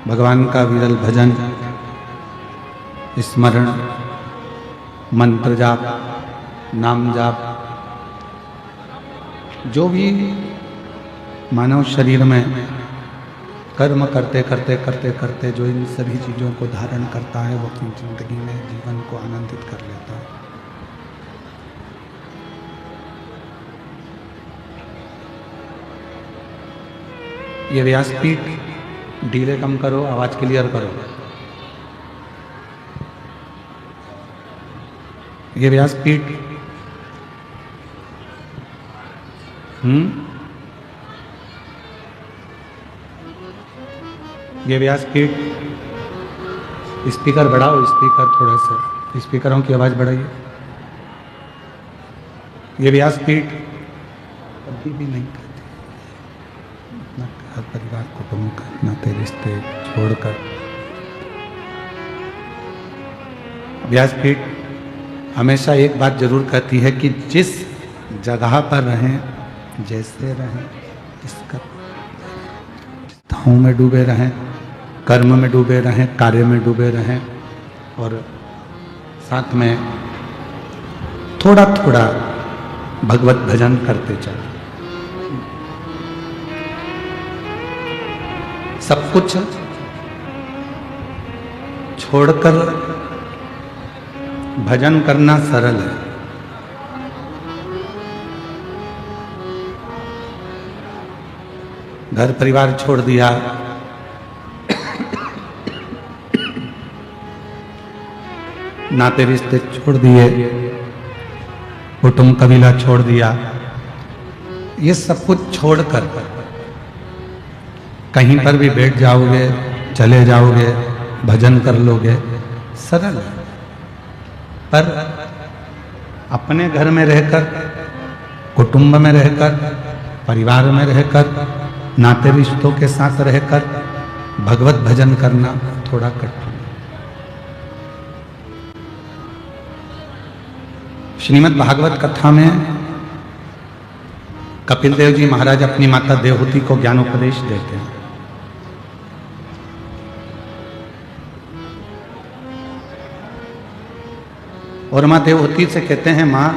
भगवान का विरल भजन, स्मरण, मंत्र जाप, नाम जाप, जो भी मानव शरीर में कर्म करते करते करते करते जो इन सभी चीज़ों को धारण करता है वो अपनी जिंदगी में जीवन को आनंदित कर लेता है। ये व्यासपीठ ढीले कम करो, आवाज क्लियर करो। ये व्यासपीठ ये व्यासपीठ, स्पीकर बढ़ाओ, स्पीकर थोड़ा सा, स्पीकरों की आवाज बढ़ाइए। ये व्यासपीठ कभी भी नहीं करती अपना घर परिवार कुटुंब का नाते रिश्ते छोड़कर। व्यासपीठ हमेशा एक बात जरूर कहती है कि जिस जगह पर रहें, जैसे रहें, इसका चिंताओं में डूबे रहें, कर्म में डूबे रहें, कार्य में डूबे रहें और साथ में थोड़ा थोड़ा भगवत भजन करते चलें। सब कुछ छोड़कर भजन करना सरल है। घर परिवार छोड़ दिया, नाते रिश्ते छोड़ दिए, कुटुंब कबीला छोड़ दिया, ये सब कुछ छोड़कर कहीं पर भी बैठ जाओगे, चले जाओगे, भजन कर लोगे, सरल है। पर अपने घर में रहकर, कुटुंब में रहकर, परिवार में रहकर, नाते रिश्तों के साथ रहकर भगवत भजन करना थोड़ा कठिन। श्रीमद् भागवत कथा में कपिल देव जी महाराज अपनी माता देवहूति को ज्ञानोपदेश देते हैं। और माँ देवहूति से कहते हैं, माँ,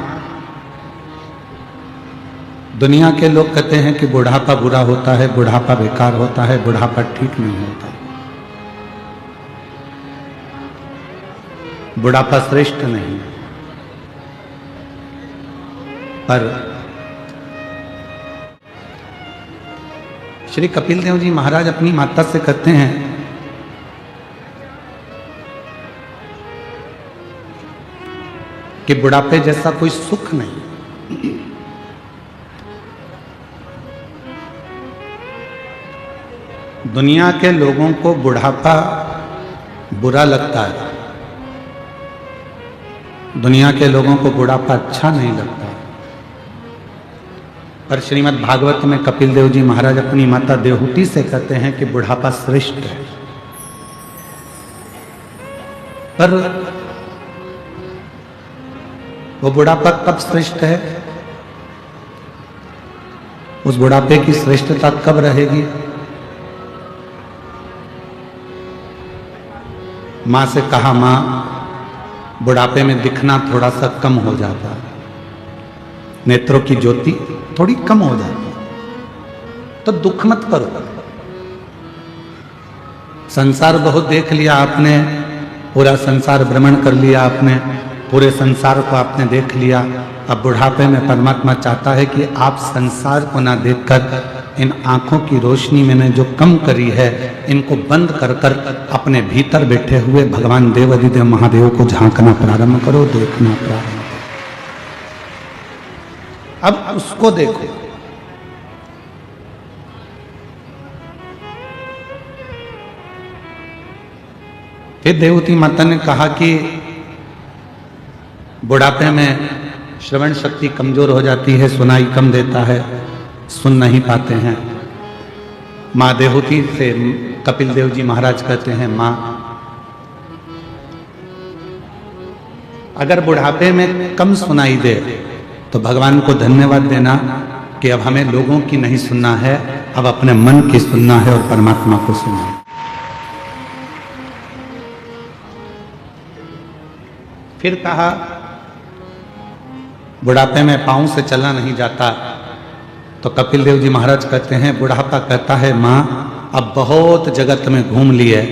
दुनिया के लोग कहते हैं कि बुढ़ापा बुरा होता है, बुढ़ापा बेकार होता है, बुढ़ापा ठीक नहीं होता, बुढ़ापा श्रेष्ठ नहीं। पर श्री कपिल देव जी महाराज अपनी माता से कहते हैं कि बुढ़ापे जैसा कोई सुख नहीं। दुनिया के लोगों को बुढ़ापा बुरा लगता है, दुनिया के लोगों को बुढ़ापा अच्छा नहीं लगता। पर श्रीमद् भागवत में कपिल देव जी महाराज अपनी माता देवहूति से कहते हैं कि बुढ़ापा श्रेष्ठ है। पर वो बुढ़ापा कब श्रेष्ठ है, उस बुढ़ापे की श्रेष्ठता कब रहेगी? मां से कहा, मां, बुढ़ापे में दिखना थोड़ा सा कम हो जाता है, नेत्रों की ज्योति थोड़ी कम हो जाती है, तो दुख मत करो। संसार बहुत देख लिया आपने, पूरा संसार भ्रमण कर लिया आपने, पूरे संसार को आपने देख लिया। अब बुढ़ापे में परमात्मा चाहता है कि आप संसार को ना देखकर इन आंखों की रोशनी मैंने जो कम करी है, इनको बंद कर कर अपने भीतर बैठे हुए भगवान देव अधिदेव महादेव को झांकना प्रारंभ करो, देखना प्रारंभ करो। अब उसको देखो। फिर देवहूति माता ने कहा कि बुढ़ापे में श्रवण शक्ति कमजोर हो जाती है, सुनाई कम देता है, सुन नहीं पाते हैं। माँ देवहूति से कपिल देव जी महाराज कहते हैं, माँ, अगर बुढ़ापे में कम सुनाई दे तो भगवान को धन्यवाद देना कि अब हमें लोगों की नहीं सुनना है, अब अपने मन की सुनना है और परमात्मा को सुनना है। फिर कहा बुढ़ापे में पांव से चला नहीं जाता, तो कपिल देव जी महाराज कहते हैं बुढ़ापा कहता है माँ अब बहुत जगत में घूम लिए,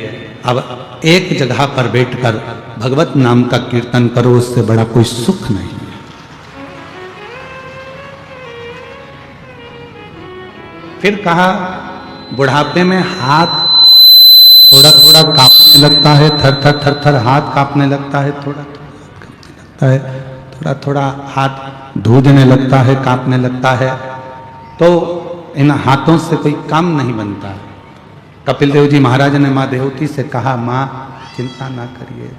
अब एक जगह पर बैठकर भगवत नाम का कीर्तन करो, उससे बड़ा कोई सुख नहीं है। फिर कहा बुढ़ापे में हाथ थोड़ा थोड़ा कांपने लगता है, थर थर थर थर हाथ कांपने लगता है, थोड़ा थोड़ा कांपने लगता है, थोड़ा थोड़ा हाथ धूजने लगता है, कांपने लगता है, तो इन हाथों से कोई काम नहीं बनता है। कपिल देव जी महाराज ने माँ देवती से कहा माँ चिंता ना करिए,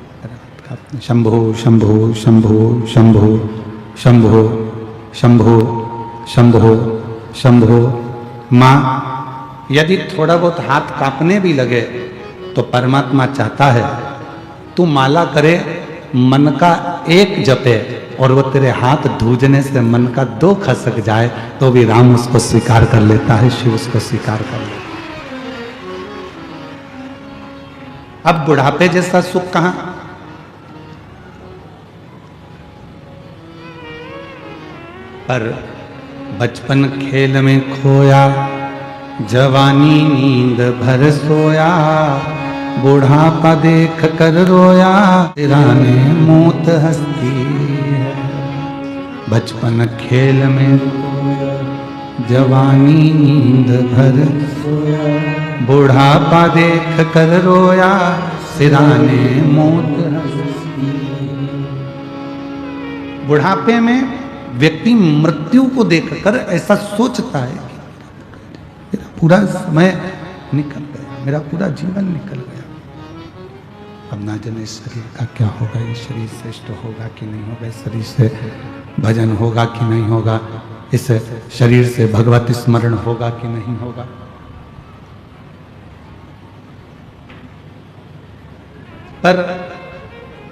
शंभो शंभो शंभो शंभो शंभो शंभो शंभो शंभो। माँ यदि थोड़ा बहुत हाथ कांपने भी लगे तो परमात्मा चाहता है तू माला करे, मन का एक जपे और वो तेरे हाथ धूजने से मन का 2 खसक जाए तो भी राम उसको स्वीकार कर लेता है, शिव उसको स्वीकार कर लेता है। अब बुढ़ापे जैसा सुख कहां? पर बचपन खेल में खोया, जवानी नींद भर सोया, बुढ़ापा देख कर रोया, तिराने मौत हंसती है। बचपन खेल में खोया, जवानी नींद भर सोया, बुढ़ापा देख कर रोया, सिराने मौत हंसती है। बुढ़ापे में व्यक्ति मृत्यु को देखकर ऐसा सोचता है कि मेरा पूरा समय निकल गया, मेरा पूरा जीवन निकल गया, अब ना जाने इस शरीर का क्या होगा, इस शरीर श्रेष्ठ होगा कि नहीं होगा, इस शरीर से भजन होगा कि नहीं होगा, इस शरीर से भगवत स्मरण होगा कि नहीं होगा। पर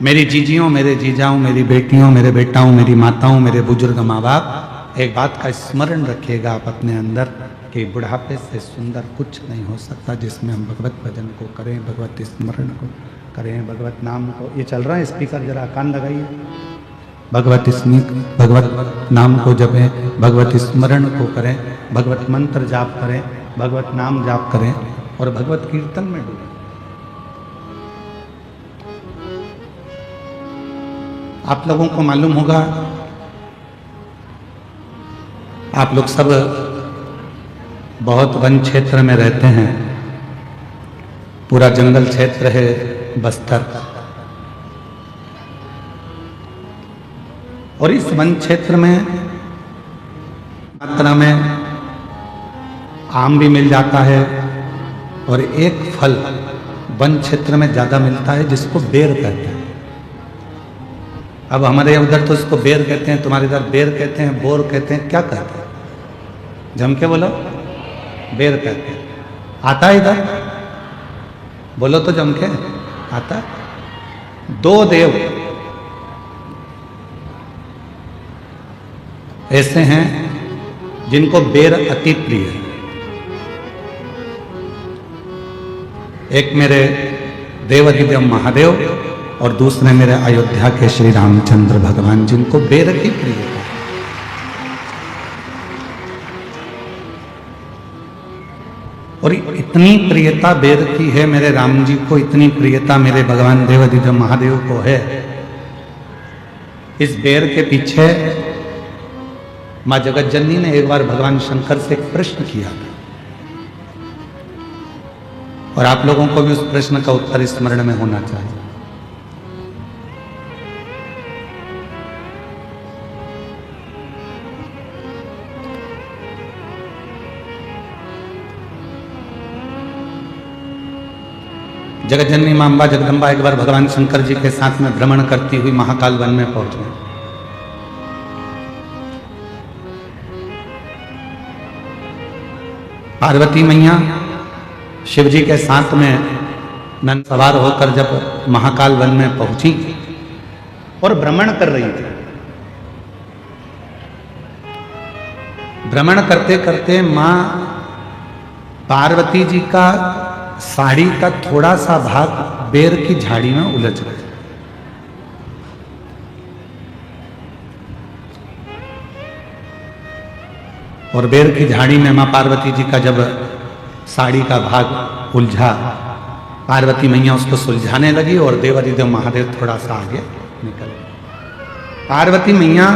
मेरी जीजियों, मेरे जीजाओं, मेरी बेटियों, मेरे बेटाओं, मेरी माताओं, मेरे बुजुर्ग माँ बाप, एक बात का स्मरण रखिएगा आप अपने अंदर कि बुढ़ापे से सुंदर कुछ नहीं हो सकता जिसमें हम भगवत भजन को करें, भगवत स्मरण को करें, भगवत नाम को। ये चल रहा है स्पीकर, जरा कान लगाइए। भगवत नाम को जपें, भगवत स्मरण को करें, भगवत मंत्र जाप करें, भगवत नाम जाप करें और भगवत कीर्तन में डूबें। आप लोगों को मालूम होगा, आप लोग सब बहुत वन क्षेत्र में रहते हैं, पूरा जंगल क्षेत्र है बस्तर, और इस वन क्षेत्र में मात्रा में आम भी मिल जाता है और एक फल वन क्षेत्र में ज्यादा मिलता है जिसको बेर कहते हैं। अब हमारे उधर तो इसको बेर कहते हैं, तुम्हारे इधर बेर कहते हैं, बोर कहते हैं, क्या कहते हैं? जम के बोलो। बेर कहते हैं। आता है इधर? बोलो तो जम के। आता है? 2 देव ऐसे हैं जिनको बेर अति प्रिय है। एक मेरे देवाधिदेव महादेव और दूसरे मेरे अयोध्या के श्री रामचंद्र भगवान, जिनको बेर की प्रिय है। और इतनी प्रियता बेर की है मेरे राम जी को, इतनी प्रियता मेरे भगवान देवाधिदेव महादेव को है। इस बेर के पीछे मां जगत जननी ने एक बार भगवान शंकर से एक प्रश्न किया और आप लोगों को भी उस प्रश्न का उत्तर स्मरण में होना चाहिए। जगत जननी मां अम्बा जगदम्बा एक बार भगवान शंकर जी के साथ में भ्रमण करती हुई महाकाल वन में पहुंच गए। पार्वती मैया शिव जी के साथ में नंद सवार होकर जब महाकाल वन में पहुंची और भ्रमण कर रही थी, भ्रमण करते करते मां पार्वती जी का साड़ी का थोड़ा सा भाग बेर की झाड़ी में उलझ गया। और बेर की झाड़ी में माँ पार्वती जी का जब साड़ी का भाग उलझा, पार्वती मैया उसको सुलझाने लगी और देवादिदेव महादेव थोड़ा सा आगे निकल गए। पार्वती मैया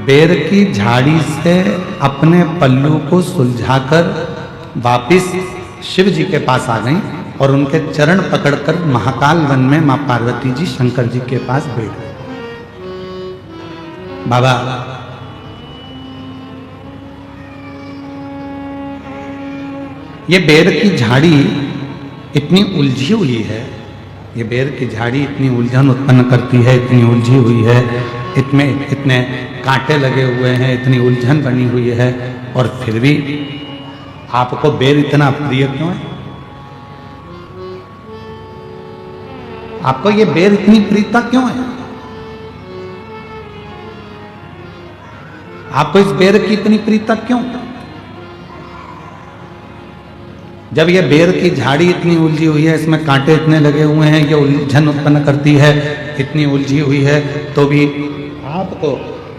बेर की झाड़ी से अपने पल्लू को सुलझाकर वापिस शिव जी के पास आ गई और उनके चरण पकड़कर महाकाल वन में मां पार्वती जी शंकर जी के पास बैठ गए। बाबा ये बेर की झाड़ी इतनी उलझी हुई है, ये बेर की झाड़ी इतनी उलझन उत्पन्न करती है, इतनी उलझी हुई है, इतने कांटे लगे हुए हैं, इतनी उलझन बनी हुई है, और फिर भी आपको बेर इतना प्रिय क्यों है? आपको ये बेर इतनी प्रियता क्यों है? आपको इस बेर की इतनी प्रियता क्यों? जब ये बेर की झाड़ी इतनी उलझी हुई है, इसमें कांटे इतने लगे हुए हैं, ये उलझन उत्पन्न करती है, इतनी उलझी हुई है, तो भी आपको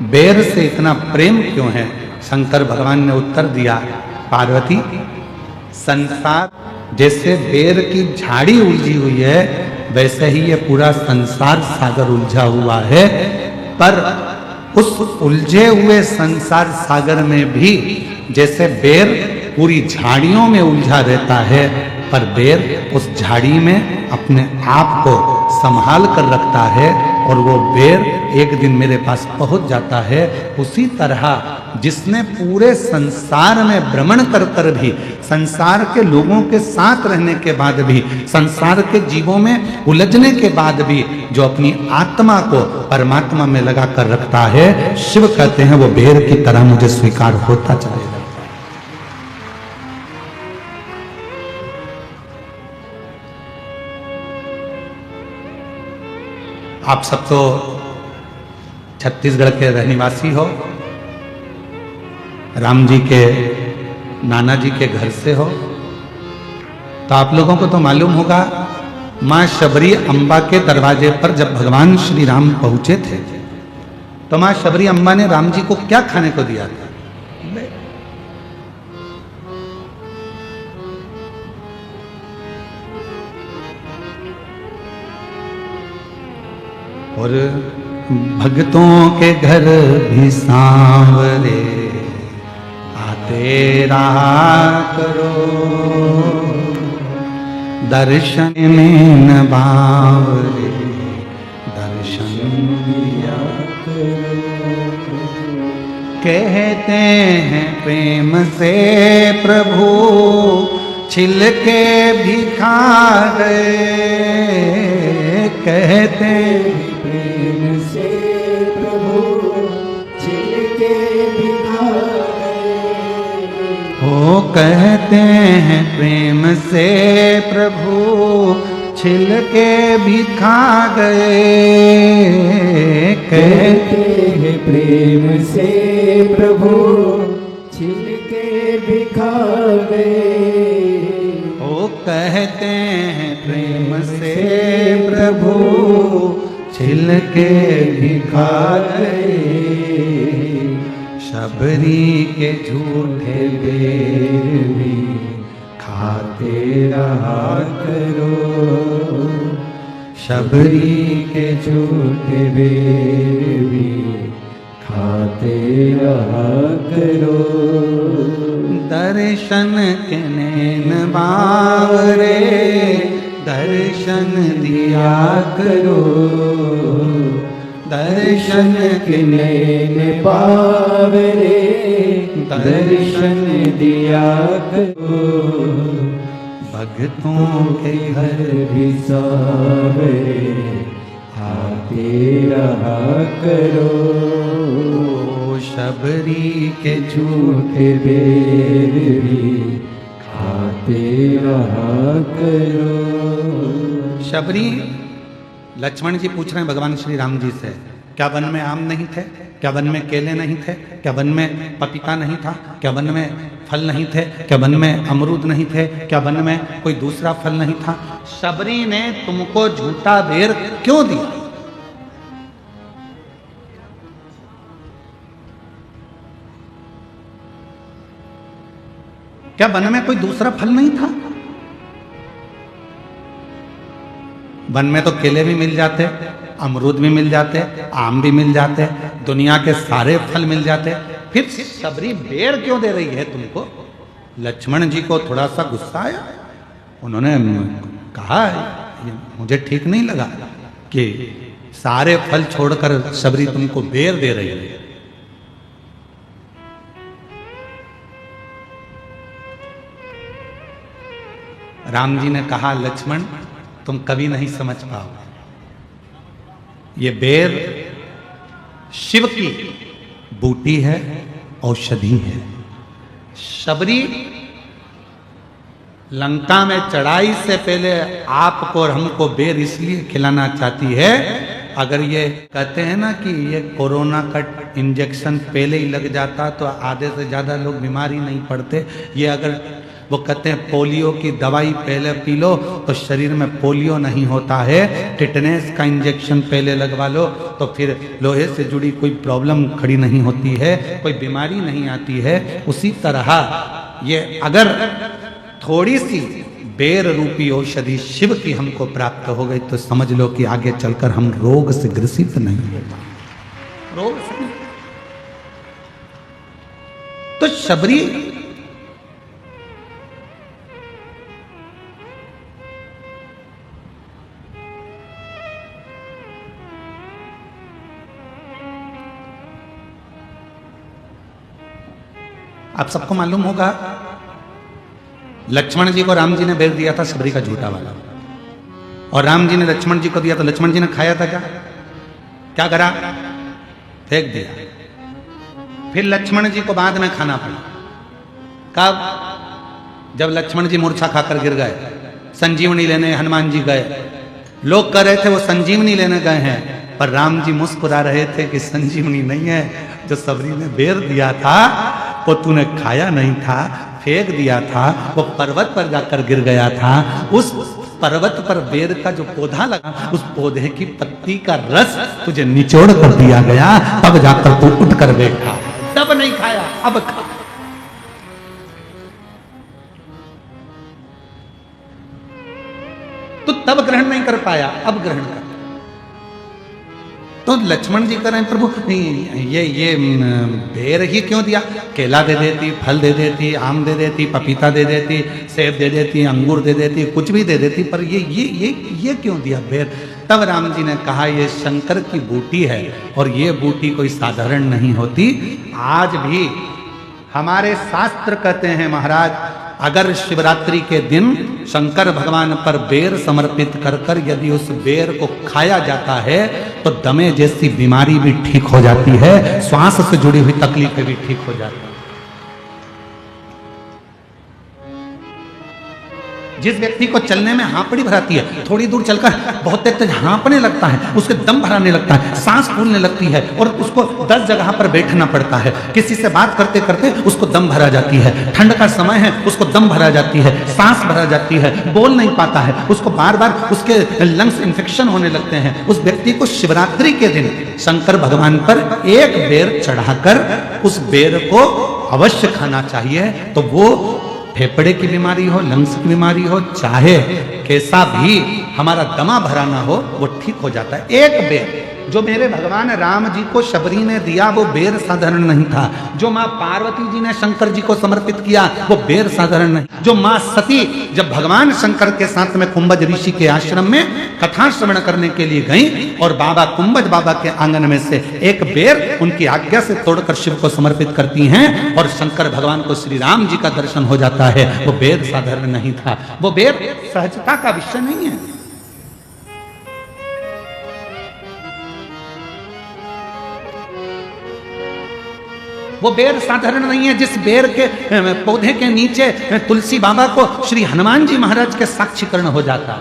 बेर से इतना प्रेम क्यों है? शंकर भगवान ने उत्तर दिया, पार्वती, संसार जैसे बेर की झाड़ी उलझी हुई है, वैसे ही ये पूरा संसार सागर उलझा हुआ है, पर उस उलझे हुए संसार सागर में भी जैसे बेर पूरी झाड़ियों में उलझा रहता है, पर बेर उस झाड़ी में अपने आप को संभाल कर रखता है और वो बेर एक दिन मेरे पास पहुंच जाता है। उसी तरह जिसने पूरे संसार में भ्रमण कर कर भी, संसार के लोगों के साथ रहने के बाद भी, संसार के जीवों में उलझने के बाद भी जो अपनी आत्मा को परमात्मा में लगा कर रखता है, शिव कहते हैं वो बेर की तरह मुझे स्वीकार होता चलेगा। आप सब तो छत्तीसगढ़ के रहनिवासी हो, राम जी के नाना जी के घर से हो, तो आप लोगों को तो मालूम होगा मां शबरी अम्बा के दरवाजे पर जब भगवान श्री राम पहुंचे थे, तो मां शबरी अम्बा ने राम जी को क्या खाने को दिया था? और भक्तों के घर भी सांवरे आते रहा करो, दर्शन में न बावरे दर्शन दिया करो। कहते हैं प्रेम से प्रभु छिलके भी खा गए, कहते हैं प्रेम से प्रभु छिलके भी खा गए। ओ कहते हैं प्रेम से प्रभु छिलके भी खा गए, कहते हैं प्रेम से प्रभु छिलके भी खा गए। ओ कहते हैं प्रेम से प्रभु छिलके भी खा गए, शबरी के झूठे बेर भी खाते रहा करो, शबरी के झूठे बेर भी खाते रहा करो। दर्शन के नैन बावरे दर्शन दिया करो, दर्शन के नैन बावरे दर्शन दिया करो। भक्तों के घर भी सांवरे आते रहा करो, शबरी के झूठे बेर भी खाते रहा करो। शबरी, लक्ष्मण जी पूछ रहे हैं भगवान श्री राम जी से, क्या वन में आम नहीं थे? क्या वन में केले नहीं थे? क्या वन में पपीता नहीं था? क्या वन में फल नहीं थे? क्या वन में अमरूद नहीं थे? क्या वन में कोई दूसरा फल नहीं था? शबरी ने तुमको झूठा बेर क्यों दिया? क्या वन में कोई दूसरा फल नहीं था? वन में तो केले भी मिल जाते, अमरूद भी मिल जाते, आम भी मिल जाते, दुनिया के सारे फल मिल जाते, फिर शबरी बेर क्यों दे रही है तुमको? लक्ष्मण जी को थोड़ा सा गुस्सा आया। उन्होंने कहा ये मुझे ठीक नहीं लगा कि सारे फल छोड़कर शबरी तुमको बेर दे रही है। राम जी ने कहा लक्ष्मण तुम कभी नहीं समझ पाओगे, ये बेर शिव की बूटी है, औषधि है। शबरी लंका में चढ़ाई से पहले आपको और हमको बेर इसलिए खिलाना चाहती है। अगर ये कहते हैं ना कि ये कोरोना का इंजेक्शन पहले ही लग जाता तो आधे से ज्यादा लोग बीमार ही नहीं पड़ते। ये अगर वो कहते हैं पोलियो की दवाई पहले पी लो तो शरीर में पोलियो नहीं होता है, टिटनेस का इंजेक्शन पहले लगवा लो तो फिर लोहे से जुड़ी कोई प्रॉब्लम खड़ी नहीं होती है, कोई बीमारी नहीं आती है। उसी तरह ये अगर थोड़ी सी बेर रूपी औषधि शिव की हमको प्राप्त हो गई तो समझ लो कि आगे चलकर हम रोग से ग्रसित नहीं होगा, रोग से नहीं। तो शबरी आप सबको मालूम होगा लक्ष्मण जी को राम जी ने बेर दिया था शबरी का झूठा वाला, और राम जी ने लक्ष्मण जी को दिया तो लक्ष्मण जी ने खाया था क्या? क्या करा? फेंक दिया। फिर लक्ष्मण जी को बाद में खाना पड़ा। कब? जब लक्ष्मण जी मूर्छा खाकर गिर गए, संजीवनी लेने हनुमान जी गए। लोग कह रहे थे वो संजीवनी लेने गए हैं, पर राम जी मुस्कुरा रहे थे कि संजीवनी नहीं है, जो शबरी ने बेर दिया था वो तूने खाया नहीं था, फेंक दिया था, वो पर्वत पर जाकर गिर गया था। उस पर्वत पर बेर का जो पौधा लगा, उस पौधे की पत्ती का रस तुझे निचोड़ कर दिया गया, तब जाकर तू उठ कर बैठा। तब नहीं खाया, अब खा। तो तब ग्रहण नहीं कर पाया, अब ग्रहण कर। तो लक्ष्मण जी कह रहे हैं प्रभु ये बेर ही क्यों दिया? केला दे देती, फल दे देती, आम दे देती, पपीता दे देती, सेब दे देती, अंगूर दे देती, कुछ भी दे देती, पर ये क्यों दिया बेर? तब राम जी ने कहा ये शंकर की बूटी है और ये बूटी कोई साधारण नहीं होती। आज भी हमारे शास्त्र कहते हैं महाराज, अगर शिवरात्रि के दिन शंकर भगवान पर बेर समर्पित कर कर यदि उस बेर को खाया जाता है तो दमे जैसी बीमारी भी ठीक हो जाती है, श्वास से जुड़ी हुई तकलीफें भी ठीक हो जाती है। जिस व्यक्ति को चलने में हाँपड़ी भराती है, थोड़ी दूर चलकर बहुत तेज हाँपने लगता है, उसके दम भराने लगता है, सांस फूलने लगती है और उसको 10 जगह पर बैठना पड़ता है। किसी से बात करते करते उसको दम भरा जाती है, ठंड का समय है उसको दम भरा जाती है, सांस भरा जाती है, बोल नहीं पाता है, उसको बार बार उसके लंग्स इन्फेक्शन होने लगते हैं। उस व्यक्ति को शिवरात्रि के दिन शंकर भगवान पर एक बेर चढ़ाकर उस बेर को अवश्य खाना चाहिए। तो वो फेफड़े की बीमारी हो, लंग्स की बीमारी हो, चाहे कैसा भी हमारा दमा भरा ना हो, वो ठीक हो जाता है। एक बेर जो मेरे भगवान राम जी को शबरी ने दिया वो बेर साधारण नहीं था, जो माँ पार्वती जी ने शंकर जी को समर्पित किया वो बेर साधारण नहीं, जो माँ सती जब भगवान शंकर के साथ में कुंभज ऋषि के आश्रम में कथा श्रवण करने के लिए गई और बाबा कुंभज बाबा के आंगन में से एक बेर उनकी आज्ञा से तोड़कर शिव को समर्पित करती हैं और शंकर भगवान को श्री राम जी का दर्शन हो जाता है। वो बेर साधारण नहीं था, वो बेर सहजता का विषय नहीं है। वो बेर साधारण नहीं है जिस बेर के पौधे के नीचे तुलसी बाबा को श्री हनुमान जी महाराज के साक्षीकरण हो जाता,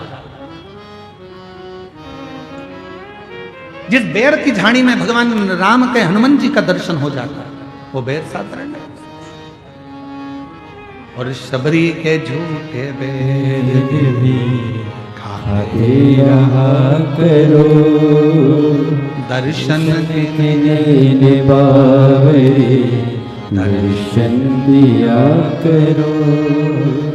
जिस बेर की झाड़ी में भगवान राम के हनुमान जी का दर्शन हो जाता, वो बेर साधारण नहीं। और शबरी के झूठे बेर भी खाते रहा करो, दर्शन बावरे दर्शन दिया करो।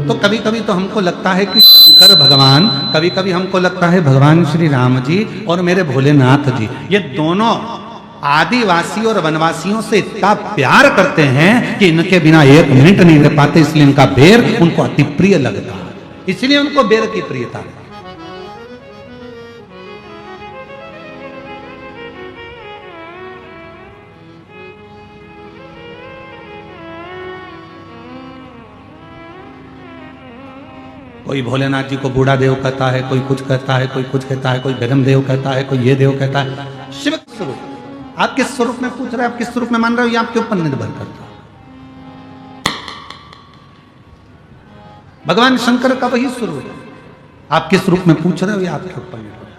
तो कभी कभी तो हमको लगता है कि शंकर भगवान, कभी कभी हमको लगता है भगवान श्री राम जी और मेरे भोलेनाथ जी, ये दोनों आदिवासी और वनवासियों से इतना प्यार करते हैं कि इनके बिना एक मिनट नहीं रह पाते, इसलिए इनका बेर उनको अति प्रिय लगता है, इसलिए उनको बेर की प्रियता है। कोई भोलेनाथ जी को बूढ़ा देव कहता है, कोई कुछ कहता है, कोई कुछ कहता है, कोई गरम देव कहता है, कोई ये देव कहता है। शिव स्वरूप, आप किस स्वरूप में पूछ रहे हैं, आप किस स्वरूप में मान रहे हो, ये आपके ऊपर निर्भर करता है। भगवान शंकर का वही स्वरूप है, आप किस रूप में पूछ रहे हो, ये आपके ऊपर निर्भर है।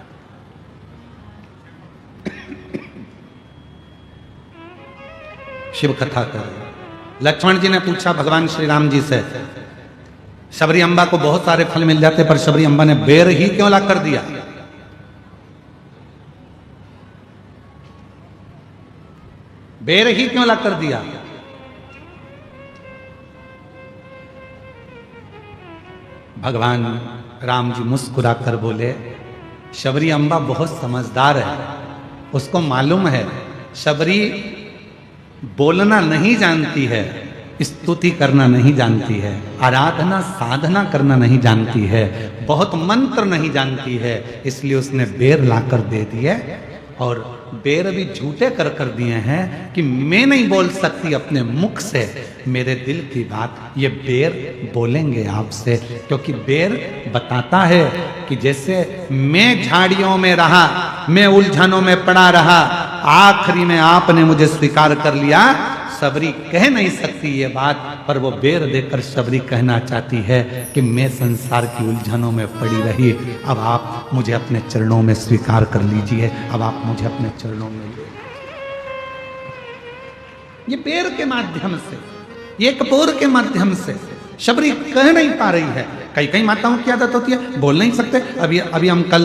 शिव कथा कर, लक्ष्मण जी ने पूछा भगवान श्री राम जी से, शबरी अम्बा को बहुत सारे फल मिल जाते पर शबरी अम्बा ने बेर ही क्यों ला कर दिया? बेर ही क्यों ला कर दिया? भगवान राम जी मुस्कुराकर बोले, शबरी अम्बा बहुत समझदार है, उसको मालूम है शबरी बोलना नहीं जानती है, स्तुति करना नहीं जानती है, आराधना साधना करना नहीं जानती है, बहुत मंत्र नहीं जानती है, इसलिए उसने बेर लाकर दे दिए। और बेर भी झूठे कर दिए हैं कि मैं नहीं बोल सकती अपने मुख से मेरे दिल की बात, ये बेर बोलेंगे आपसे, क्योंकि बेर बताता है कि जैसे मैं झाड़ियों में रहा, मैं उलझनों में पड़ा रहा, आखिरी में आपने मुझे स्वीकार कर लिया। शबरी कह नहीं सकती ये बात, पर वो बेर देकर शबरी कहना चाहती है कि मैं संसार की उलझनों में पड़ी रही, अब आप मुझे अपने चरणों में स्वीकार कर लीजिए, अब आप मुझे अपने चरणों में ले। ये बेर के माध्यम से, ये कपूर के माध्यम से शबरी कह नहीं पा रही है। कई कई माताओं की आदत होती है बोल नहीं सकते। अभी हम कल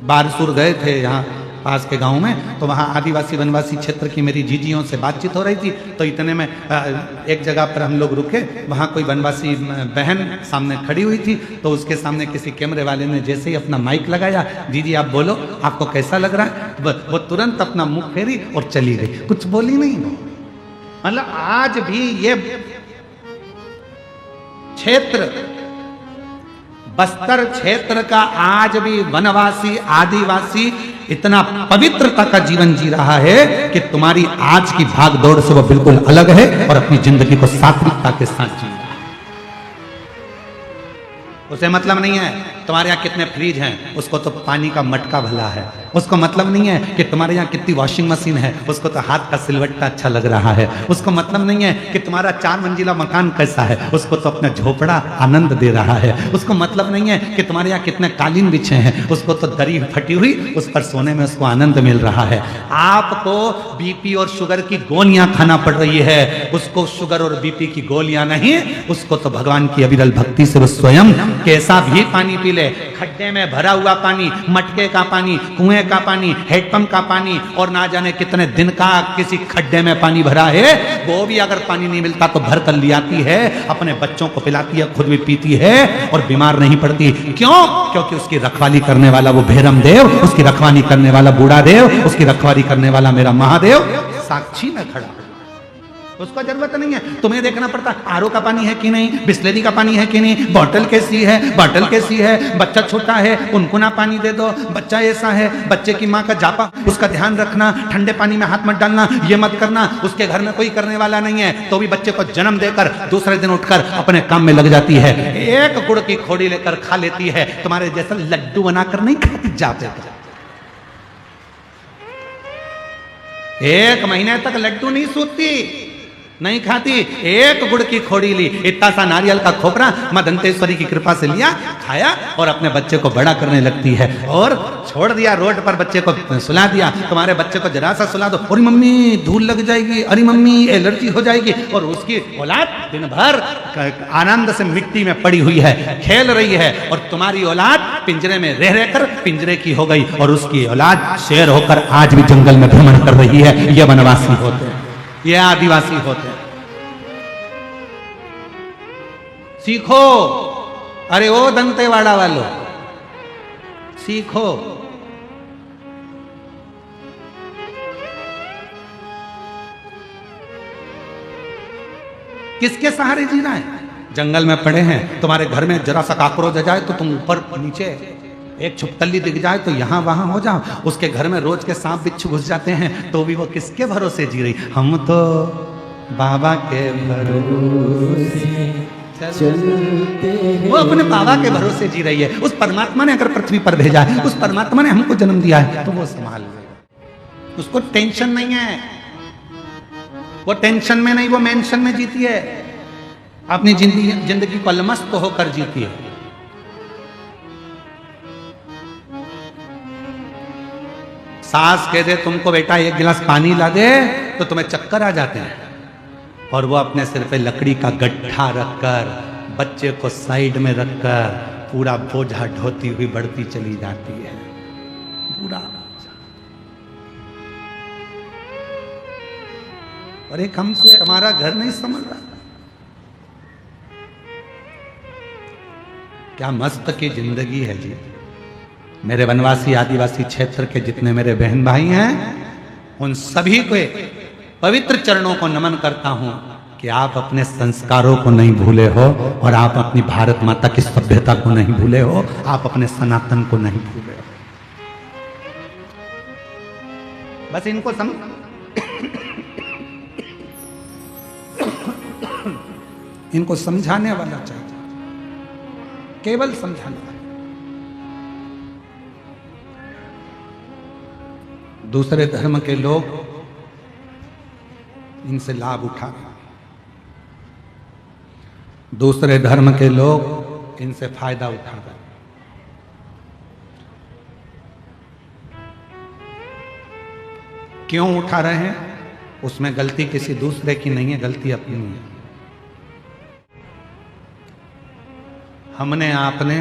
बारसूर गए थे यहाँ पास के गांव में, तो वहाँ आदिवासी वनवासी क्षेत्र की मेरी जीजियों से बातचीत हो रही थी। तो इतने में एक जगह पर हम लोग रुके, वहाँ कोई वनवासी बहन सामने खड़ी हुई थी, तो उसके सामने किसी कैमरे वाले ने जैसे ही अपना माइक लगाया, जीजी आप बोलो, आपको कैसा लग रहा है, वो तुरंत अपना मुंह फेरी और चली गई, कुछ बोली नहीं। मतलब आज भी ये क्षेत्र, बस्तर क्षेत्र का आज भी वनवासी आदिवासी इतना पवित्रता का जीवन जी रहा है कि तुम्हारी आज की भाग दौड़ से वो बिल्कुल अलग है और अपनी जिंदगी को सात्विकता के साथ जी रहा है। उसे मतलब नहीं है तुम्हारे यहाँ कितने फ्रिज हैं, उसको तो पानी का मटका भला है। उसको मतलब नहीं है कि तुम्हारे यहाँ कितनी वॉशिंग मशीन है, उसको तो हाथ का सिलवट्टा अच्छा लग रहा है। उसको मतलब नहीं है कि तुम्हारा 4 मंजिला मकान कैसा है, उसको तो अपना झोपड़ा आनंद दे रहा है। उसको मतलब नहीं है कि तुम्हारे यहाँ कितने कालीन बिछे हैं, उसको तो दरी फटी हुई उस पर सोने में उसको आनंद मिल रहा है। आपको बीपी और शुगर की गोलियां खाना पड़ रही है, उसको शुगर और बीपी की गोलियां नहीं, उसको तो भगवान की अविरल भक्ति से वो स्वयं कैसा भी पानी पी ले, खड्डे में भरा हुआ पानी, मटके का पानी, कुएं का पानी, हैंडपंप का पानी, और ना जाने कितने दिन का किसी खड्डे में पानी भरा है, वो भी अगर पानी नहीं मिलता तो भर कर ले आती है, अपने बच्चों को पिलाती है, खुद भी पीती है और बीमार नहीं पड़ती। क्यों? क्योंकि उसकी रखवाली करने वाला वो भैरम देव, उसकी रखवाली करने वाला बूढ़ा देव, उसकी रखवाली करने वाला मेरा महादेव साक्षी में खड़ा। उसको जरूरत नहीं है तुम्हें देखना पड़ता आरओ का पानी है कि नहीं, बिस्लेरी का पानी है कि नहीं, बॉटल कैसी है, बॉटल कैसी है, बच्चा छोटा है उनको ना पानी दे दो, बच्चा ऐसा है, बच्चे की माँ का जापा, उसका ध्यान रखना, ठंडे पानी में हाथ मत डालना, ये मत करना। उसके घर में कोई करने वाला नहीं है तो भी बच्चे को जन्म देकर दूसरे दिन उठकर अपने काम में लग जाती है, एक गुड़ की खोड़ी लेकर खा लेती है। तुम्हारे जैसा लड्डू बनाकर नहीं खाती जाते, 1 महीने तक लड्डू नहीं सूती, नहीं खाती, एक गुड़ की खोड़ी ली, इतना सा नारियल का खोपरा मां दंतेश्वरी की कृपा से लिया, खाया और अपने बच्चे को बड़ा करने लगती है। और छोड़ दिया रोड पर, बच्चे को सुला दिया। तुम्हारे बच्चे को जरा सा सुला दो, अरे मम्मी धूल लग जाएगी, अरे मम्मी एलर्जी हो जाएगी, और उसकी औलाद दिन भर आनंद से मिट्टी में पड़ी हुई है, खेल रही है, और तुम्हारी औलाद पिंजरे में रह रहकर पिंजरे की हो गई, और उसकी औलाद शेर होकर आज भी जंगल में भ्रमण कर रही है। ये वनवासी होते हैं। ये आदिवासी होते हैं। सीखो, अरे ओ दंतेवाड़ा वालों, सीखो। किसके सहारे जीना है? जंगल में पड़े हैं, तुम्हारे घर में जरा सा काकरोच आ जाए तो तुम ऊपर नीचे, एक छुपकली दिख जाए तो यहां वहां हो जाओ। उसके घर में रोज के सांप बिच्छू घुस जाते हैं तो भी वो किसके भरोसे जी रही? हम तो बाबा के भरोसे चलते हैं। वो अपने बाबा के भरोसे जी रही है। उस परमात्मा ने अगर पृथ्वी पर भेजा है, उस परमात्मा ने हमको जन्म दिया है, तो वो संभाल लेगा। उसको टेंशन नहीं है, वो टेंशन में नहीं, वो मेंशन में जीती है। अपनी जिंदगी को अलमस्त होकर जीती है। सास कह दे तुमको बेटा एक गिलास पानी ला दे तो तुम्हें चक्कर आ जाते हैं, और वो अपने सिर पे लकड़ी का गड्ढा रखकर, बच्चे को साइड में रखकर पूरा बोझा ढोती हुई बढ़ती चली जाती है। पूरा। और एक हमसे हमारा घर नहीं समझ रहा। क्या मस्त की जिंदगी है जी। मेरे वनवासी आदिवासी क्षेत्र के जितने मेरे बहन भाई हैं, उन सभी को पवित्र चरणों को नमन करता हूं कि आप अपने संस्कारों को नहीं भूले हो, और आप अपनी भारत माता की सभ्यता को नहीं भूले हो, आप अपने सनातन को नहीं भूले हो। बस इनको इनको समझाने वाला चाहिए, केवल समझाने वाला। दूसरे धर्म के लोग इनसे लाभ उठा रहे हैं, दूसरे धर्म के लोग इनसे फायदा उठा रहे हैं। क्यों उठा रहे हैं? उसमें गलती किसी दूसरे की नहीं है, गलती अपनी है। हमने आपने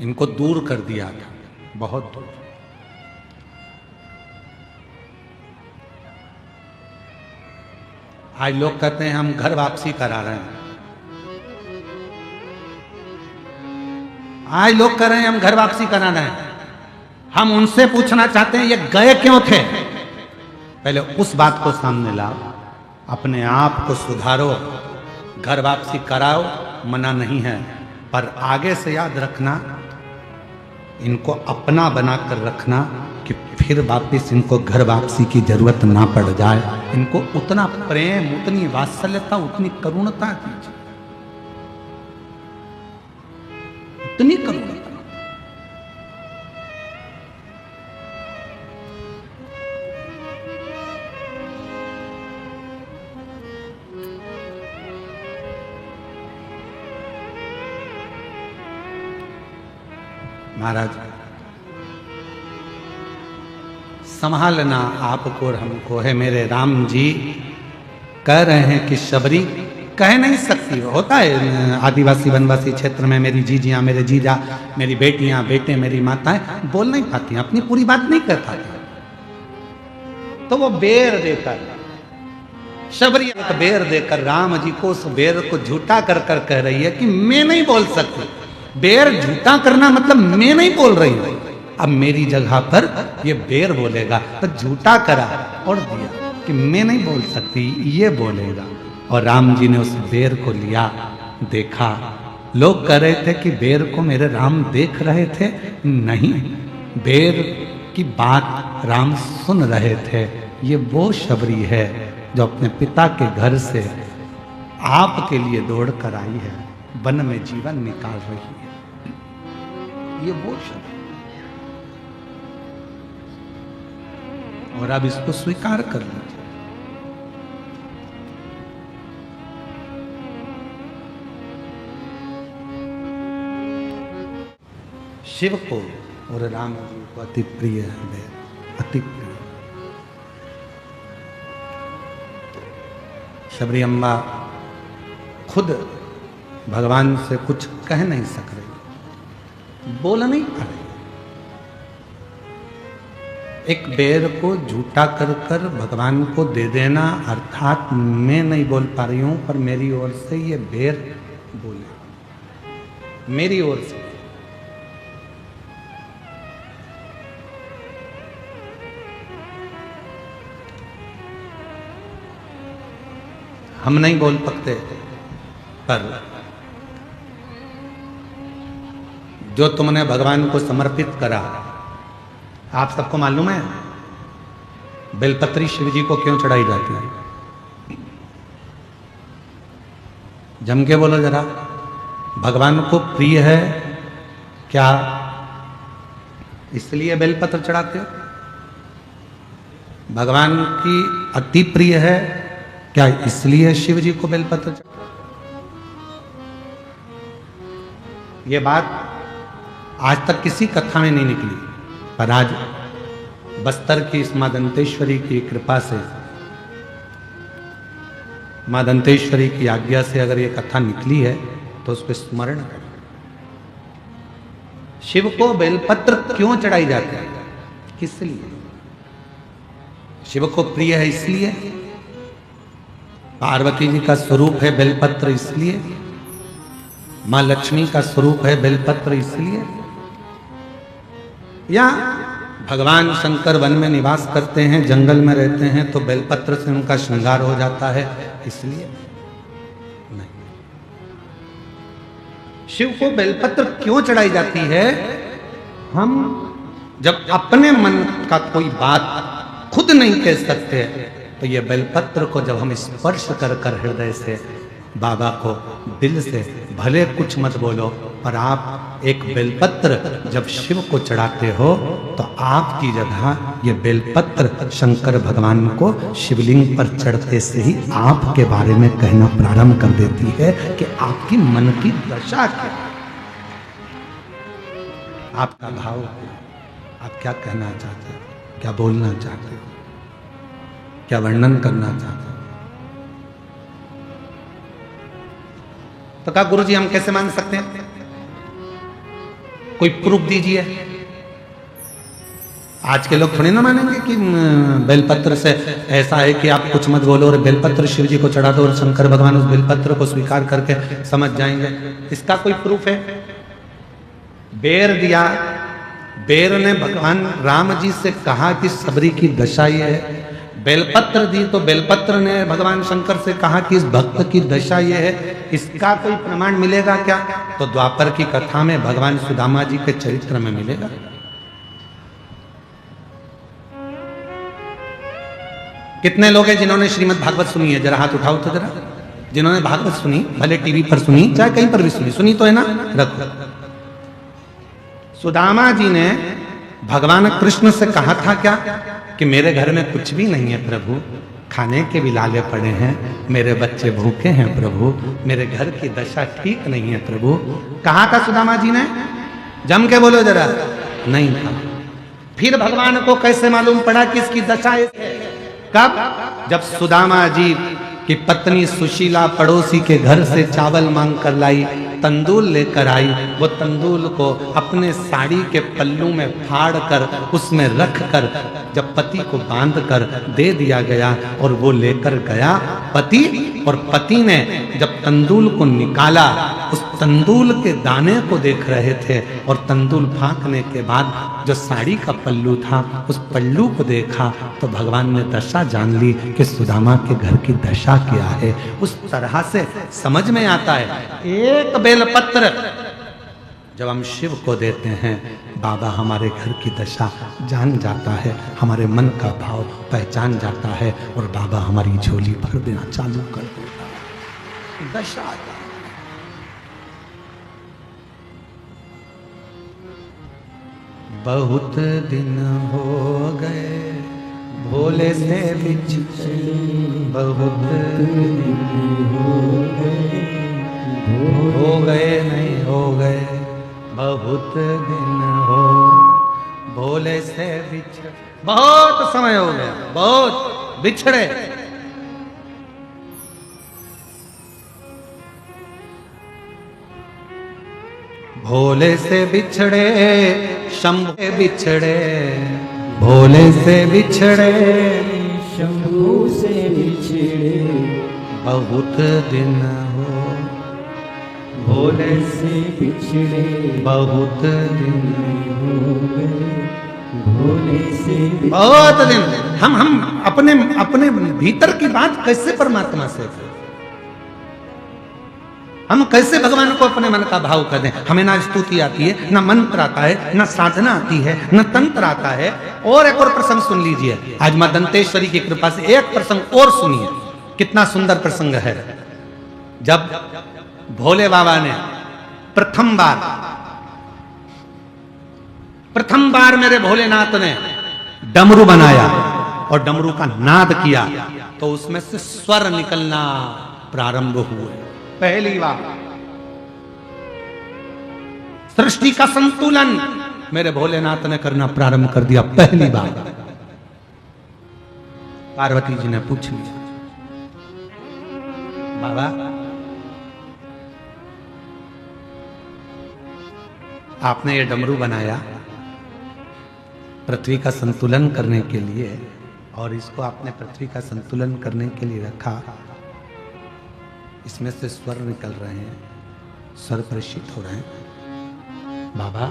इनको दूर कर दिया था, बहुत दूर। आज लोग कहते हैं हम घर वापसी करा रहे हैं। आज लोग कह रहे हैं हम घर वापसी करा रहे हैं। हम उनसे पूछना चाहते हैं ये गए क्यों थे? पहले उस बात को सामने लाओ, अपने आप को सुधारो, घर वापसी कराओ, मना नहीं है, पर आगे से याद रखना, इनको अपना बनाकर रखना कि फिर वापिस इनको घर वापसी की जरूरत ना पड़ जाए। इनको उतना प्रेम, उतनी वात्सल्यता, उतनी करुणता दीजिए, उतनी करुणता। महाराज संभालना आपको और हमको है। मेरे राम जी कह रहे हैं कि शबरी कह नहीं सकती। होता है आदिवासी वनवासी क्षेत्र में, मेरी जीजियाँ, मेरे जीजा, मेरी बेटियां, बेटे, मेरी माताएं बोल नहीं पाती, अपनी पूरी बात नहीं कर पाती, तो वो बेर देकर, शबरी बेर देकर राम जी को उस बेर को झूठा कर कर कह रही है कि मैं नहीं बोल सकती। बेर झूठा करना मतलब मैं नहीं बोल रही हूं, अब मेरी जगह पर ये बेर बोलेगा, तो झूठा करा और दिया कि मैं नहीं बोल सकती, ये बोलेगा। और राम जी ने उस बेर को लिया, देखा। लोग कह रहे थे कि बेर को मेरे राम देख रहे थे, नहीं, बेर की बात राम सुन रहे थे। ये वो शबरी है जो अपने पिता के घर से आपके लिए दौड़ कर आई है, वन में जीवन निकाल रही है। ये वो शब्द, और अब इसको स्वीकार कर लीजिए। शिव को और राम जी को अति प्रिय है, अति प्रिय। शबरी अम्बा खुद भगवान से कुछ कह नहीं सक रही, बोल नहीं पा रही, एक बेर को झूठा कर कर भगवान को दे देना, अर्थात मैं नहीं बोल पा रही हूं पर मेरी ओर से ये बेर बोले, मेरी ओर से। हम नहीं बोल सकते, पर जो तुमने भगवान को समर्पित करा, आप सबको मालूम है बेलपत्री शिव जी को क्यों चढ़ाई जाती है? जम के बोलो जरा, भगवान को प्रिय है क्या इसलिए बेलपत्र चढ़ाते हो? भगवान की अति प्रिय है क्या इसलिए शिव जी को बेलपत्र चढ़ाते? ये बात आज तक किसी कथा में नहीं निकली, पर आज बस्तर की इस मां दंतेश्वरी की कृपा से, मां दंतेश्वरी की आज्ञा से अगर ये कथा निकली है तो उस पर स्मरण करें। शिव को बेलपत्र क्यों चढ़ाई जाती है, किस लिए? शिव को प्रिय है इसलिए, पार्वती जी का स्वरूप है बेलपत्र इसलिए, मां लक्ष्मी का स्वरूप है बेलपत्र इसलिए, या भगवान शंकर वन में निवास करते हैं, जंगल में रहते हैं तो बेलपत्र से उनका श्रृंगार हो जाता है इसलिए? नहीं। शिव को बेलपत्र क्यों चढ़ाई जाती है? हम जब अपने मन का कोई बात खुद नहीं कह सकते तो ये बेलपत्र को जब हम स्पर्श कर कर हृदय से बाबा को दिल से, भले कुछ मत बोलो, पर आप एक बेलपत्र जब शिव को चढ़ाते हो तो आपकी जगह ये बेलपत्र शंकर भगवान को शिवलिंग पर चढ़ते से ही आपके बारे में कहना प्रारंभ कर देती है कि आपकी मन की दशा क्या, आपका भाव क्या, आप क्या कहना चाहते हो, क्या बोलना चाहते हो, क्या वर्णन करना चाहते हो। तो कहा गुरु जी हम कैसे मान सकते हैं, कोई प्रूफ दीजिए। आज के लोग थोड़ी ना मानेंगे कि बेलपत्र से ऐसा है कि आप कुछ मत बोलो और बेलपत्र शिव जी को चढ़ा दो और शंकर भगवान उस बेलपत्र को स्वीकार करके समझ जाएंगे। इसका कोई प्रूफ है? बेर दिया, बेर ने भगवान राम जी से कहा कि सबरी की दशा ये है, बेलपत्र दी तो बेलपत्र ने भगवान शंकर से कहा कि इस भक्त की दशा ये है। इसका कोई प्रमाण मिलेगा क्या? तो द्वापर की कथा में भगवान सुदामा जी के चरित्र में मिलेगा। कितने लोग हैं जिन्होंने श्रीमद् भागवत सुनी है? जरा हाथ उठाओ तो जरा, जिन्होंने भागवत सुनी, भले टीवी पर सुनी चाहे कहीं पर भी सुनी तो है ना, रखो। सुदामा जी ने भगवान कृष्ण से कहा था क्या कि मेरे घर में कुछ भी नहीं है प्रभु, खाने के भी लाले पड़े हैं, मेरे बच्चे भूखे हैं प्रभु, मेरे घर की दशा ठीक नहीं है प्रभु। कहा था सुदामा जी ने? जम के बोलो जरा, नहीं था। फिर भगवान को कैसे मालूम पड़ा कि इसकी दशा है? कब? जब सुदामा जी की पत्नी सुशीला पड़ोसी के घर से चावल मांग कर लाई, तंदूल लेकर आई, वो तंदूल को अपने साड़ी के पल्लू में फाड़ कर उसमें रख कर जब पति को बांध कर दे दिया गया और वो लेकर गया पति, और पति ने जब तंदूल को निकाला उस तंदूल के दाने को देख रहे थे और तंदूल फांकने के बाद जो साड़ी का पल्लू था उस पल्लू को देखा तो भगवान ने दशा जान ली कि सुदामा के घर की दशा क्या है। उस तरह से समझ में आता है एक बेलपत्र जब हम शिव को देते हैं, बाबा हमारे घर की दशा जान जाता है, हमारे मन का भाव पहचान जाता है और बाबा हमारी झोली भर देना चालू कर देता है। दशा बहुत दिन हो गए भोले से बिछड़े, बहुत दिन हो गए नहीं हो गए, बहुत दिन हो भोले से बिछड़े, बहुत समय हो गया, बहुत बिछड़े। भोले से बिछड़े, शंभु से बिछड़े, भोले से बिछड़े शंभू से बिछड़े बहुत दिन हो, भोले से बिछड़े बहुत दिन हो गए, भोले से बहुत दिन। हम अपने अपने भीतर की बात कैसे परमात्मा से करें? हम कैसे भगवान को अपने मन का भाव कर दें? हमें ना स्तुति आती है, ना मंत्र आता है, ना साधना आती है, ना तंत्र आता है। और एक और प्रसंग सुन लीजिए, आज मां दंतेश्वरी की कृपा से एक प्रसंग और सुनिए, कितना सुंदर प्रसंग है। जब भोले बाबा ने प्रथम बार मेरे भोलेनाथ ने डमरू बनाया और डमरू का नाद किया, तो उसमें से स्वर निकलना प्रारंभ हुए। पहली बार सृष्टि का संतुलन मेरे भोलेनाथ ने करना प्रारंभ कर दिया। पहली बार पार्वती जी ने पूछ लिया, बाबा आपने ये डमरू बनाया पृथ्वी का संतुलन करने के लिए, और इसको आपने पृथ्वी का संतुलन करने के लिए रखा, इसमें से स्वर निकल रहे हैं, स्वर प्रशित हो रहे हैं। बाबा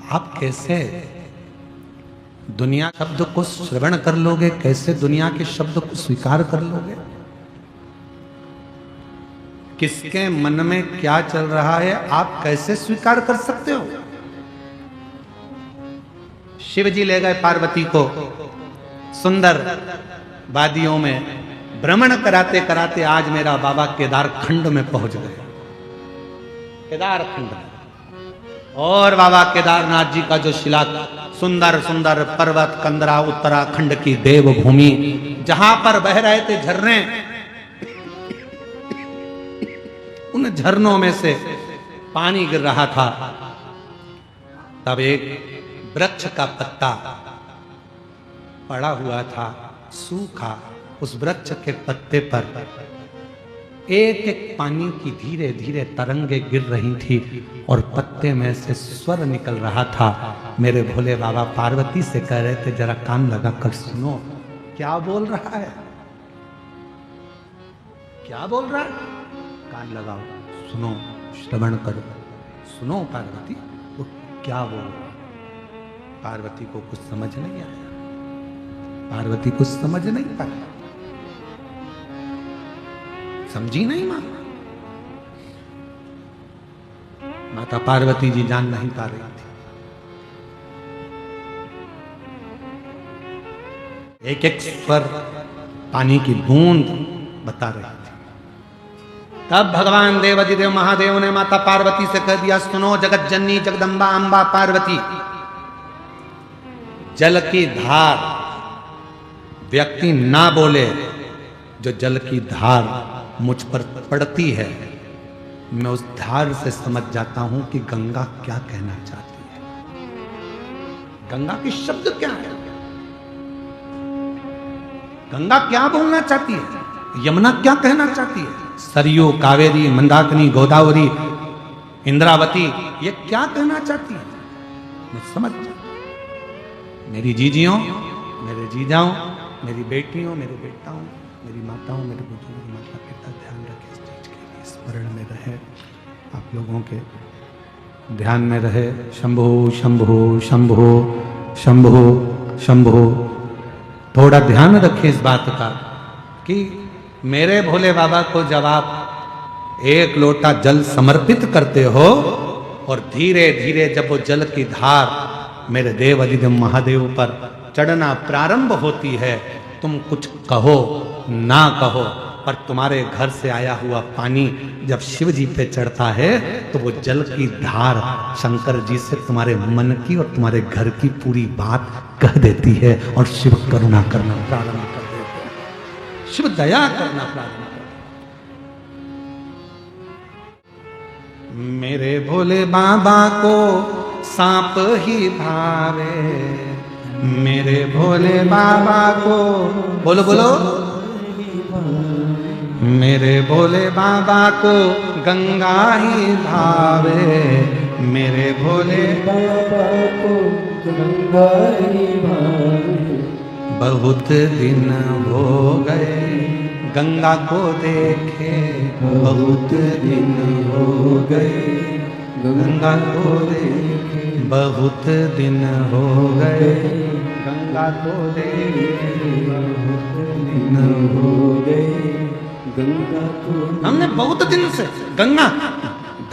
आप कैसे दुनिया शब्द को श्रवण कर लोगे? कैसे दुनिया के शब्द को स्वीकार कर लोगे? किसके मन में क्या चल रहा है आप कैसे स्वीकार कर सकते हो? शिव जी ले गए पार्वती को सुंदर वादियों में भ्रमण कराते कराते आज मेरा बाबा केदार खंड में पहुंच गए। केदार खंड में, और बाबा केदारनाथ जी का जो शिला सुंदर सुंदर पर्वत कंदरा उत्तराखंड की देवभूमि, जहां पर बह रहे थे झरने, उन झरनों में से पानी गिर रहा था। तब एक वृक्ष का पत्ता पड़ा हुआ था सूखा, उस वृक्ष के पत्ते पर एक एक पानी की धीरे धीरे तरंगे गिर रही थी और पत्ते में से स्वर निकल रहा था। मेरे भोले बाबा पार्वती से कह रहे थे, जरा कान लगा कर सुनो क्या बोल रहा है, क्या बोल रहा है, कान लगाओ सुनो, श्रवण करो, सुनो पार्वती वो क्या बोल रहा है। पार्वती को कुछ समझ नहीं आया, पार्वती कुछ समझ नहीं पाई, समझी नहीं मां। माता पार्वती जी जान नहीं पा रही थी। एक एक स्वर पानी की बूंद बता रही थी। तब भगवान देवाधिदेव महादेव ने माता पार्वती से कह दिया, सुनो जगत जननी जगदम्बा अंबा पार्वती, जल की धार व्यक्ति ना बोले, जो जल की धार मुझ पर पड़ती है, मैं उस धार से समझ जाता हूं कि गंगा क्या कहना चाहती है, गंगा के शब्द क्या है, गंगा क्या बोलना चाहती है, यमुना क्या कहना चाहती है, सरयू कावेरी मंदाकिनी गोदावरी इंद्रावती ये क्या कहना चाहती है, मैं समझ जाता। मेरी जीजियों, मेरे जीजाओं, मेरी बेटियों, मेरे बेटाओं, मेरी माताओं, मेरे बुजुर्ग माता पिता, ध्यान रखें इस चीज के लिए, स्मरण में रहे, आप लोगों के ध्यान में रहे। शंभो शंभो शंभो शंभो शंभो। थोड़ा ध्यान रखिए इस बात का कि मेरे भोले बाबा को जब आप एक लोटा जल समर्पित करते हो और धीरे धीरे जब वो जल की धार मेरे देव अधिदेव महादेव पर चढ़ना प्रारंभ होती है, तुम कुछ कहो ना कहो, पर तुम्हारे घर से आया हुआ पानी जब शिव जी पे चढ़ता है तो वो जल की धार शंकर जी से तुम्हारे मन की और तुम्हारे घर की पूरी बात कह देती है और शिव करुणा करना प्रारंभ कर देते हैं, शिव दया करना प्रारंभ कर देते। मेरे भोले बाबा को सांप ही भावे, मेरे भोले बाबा को, बोलो बोलो, मेरे भोले बाबा को गंगा ही भावे मेरे भोले बाबा को गंगा ही भावे। बहुत दिन हो गए गंगा को देखे बहुत दिन हो गए गंगा को देखे बहुत दिन हो गए गंगा को देखे बहुत दिन हो गए गंगा को। हमने बहुत दिन से गंगा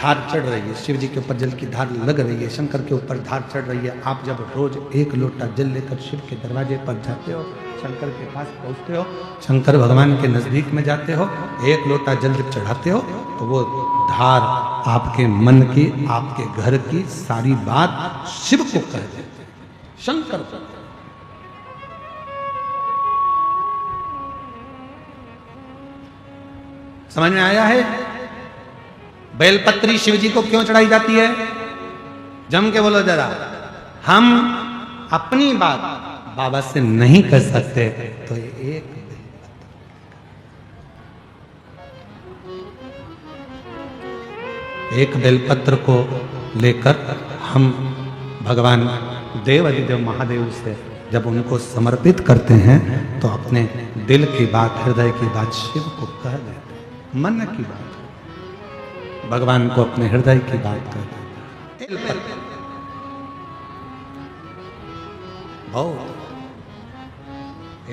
धार चढ़ रही है, शिव जी के ऊपर जल की धार लग रही है, शंकर के ऊपर धार चढ़ रही है। आप जब रोज एक लोटा जल लेकर शिव के दरवाजे पर जाते हो, शंकर के पास पहुंचते हो, शंकर भगवान के नजदीक में जाते हो, एक लोटा जल जब चढ़ाते हो तो वो धार आपके मन की, आपके घर की सारी बात शिव को कह देते हैं, शंकर को। समझ में आया है? बेलपत्री शिव जी को क्यों चढ़ाई जाती है? जम के बोलो जरा। हम अपनी बात बाबा से नहीं कर सकते तो एक बेलपत्र को लेकर हम भगवान देव अधिदेव महादेव से जब उनको समर्पित करते हैं तो अपने दिल की बात, हृदय की बात शिव को कह देते हैं, मन की बात भगवान को अपने हृदय की बात कह देते हैं। बहुत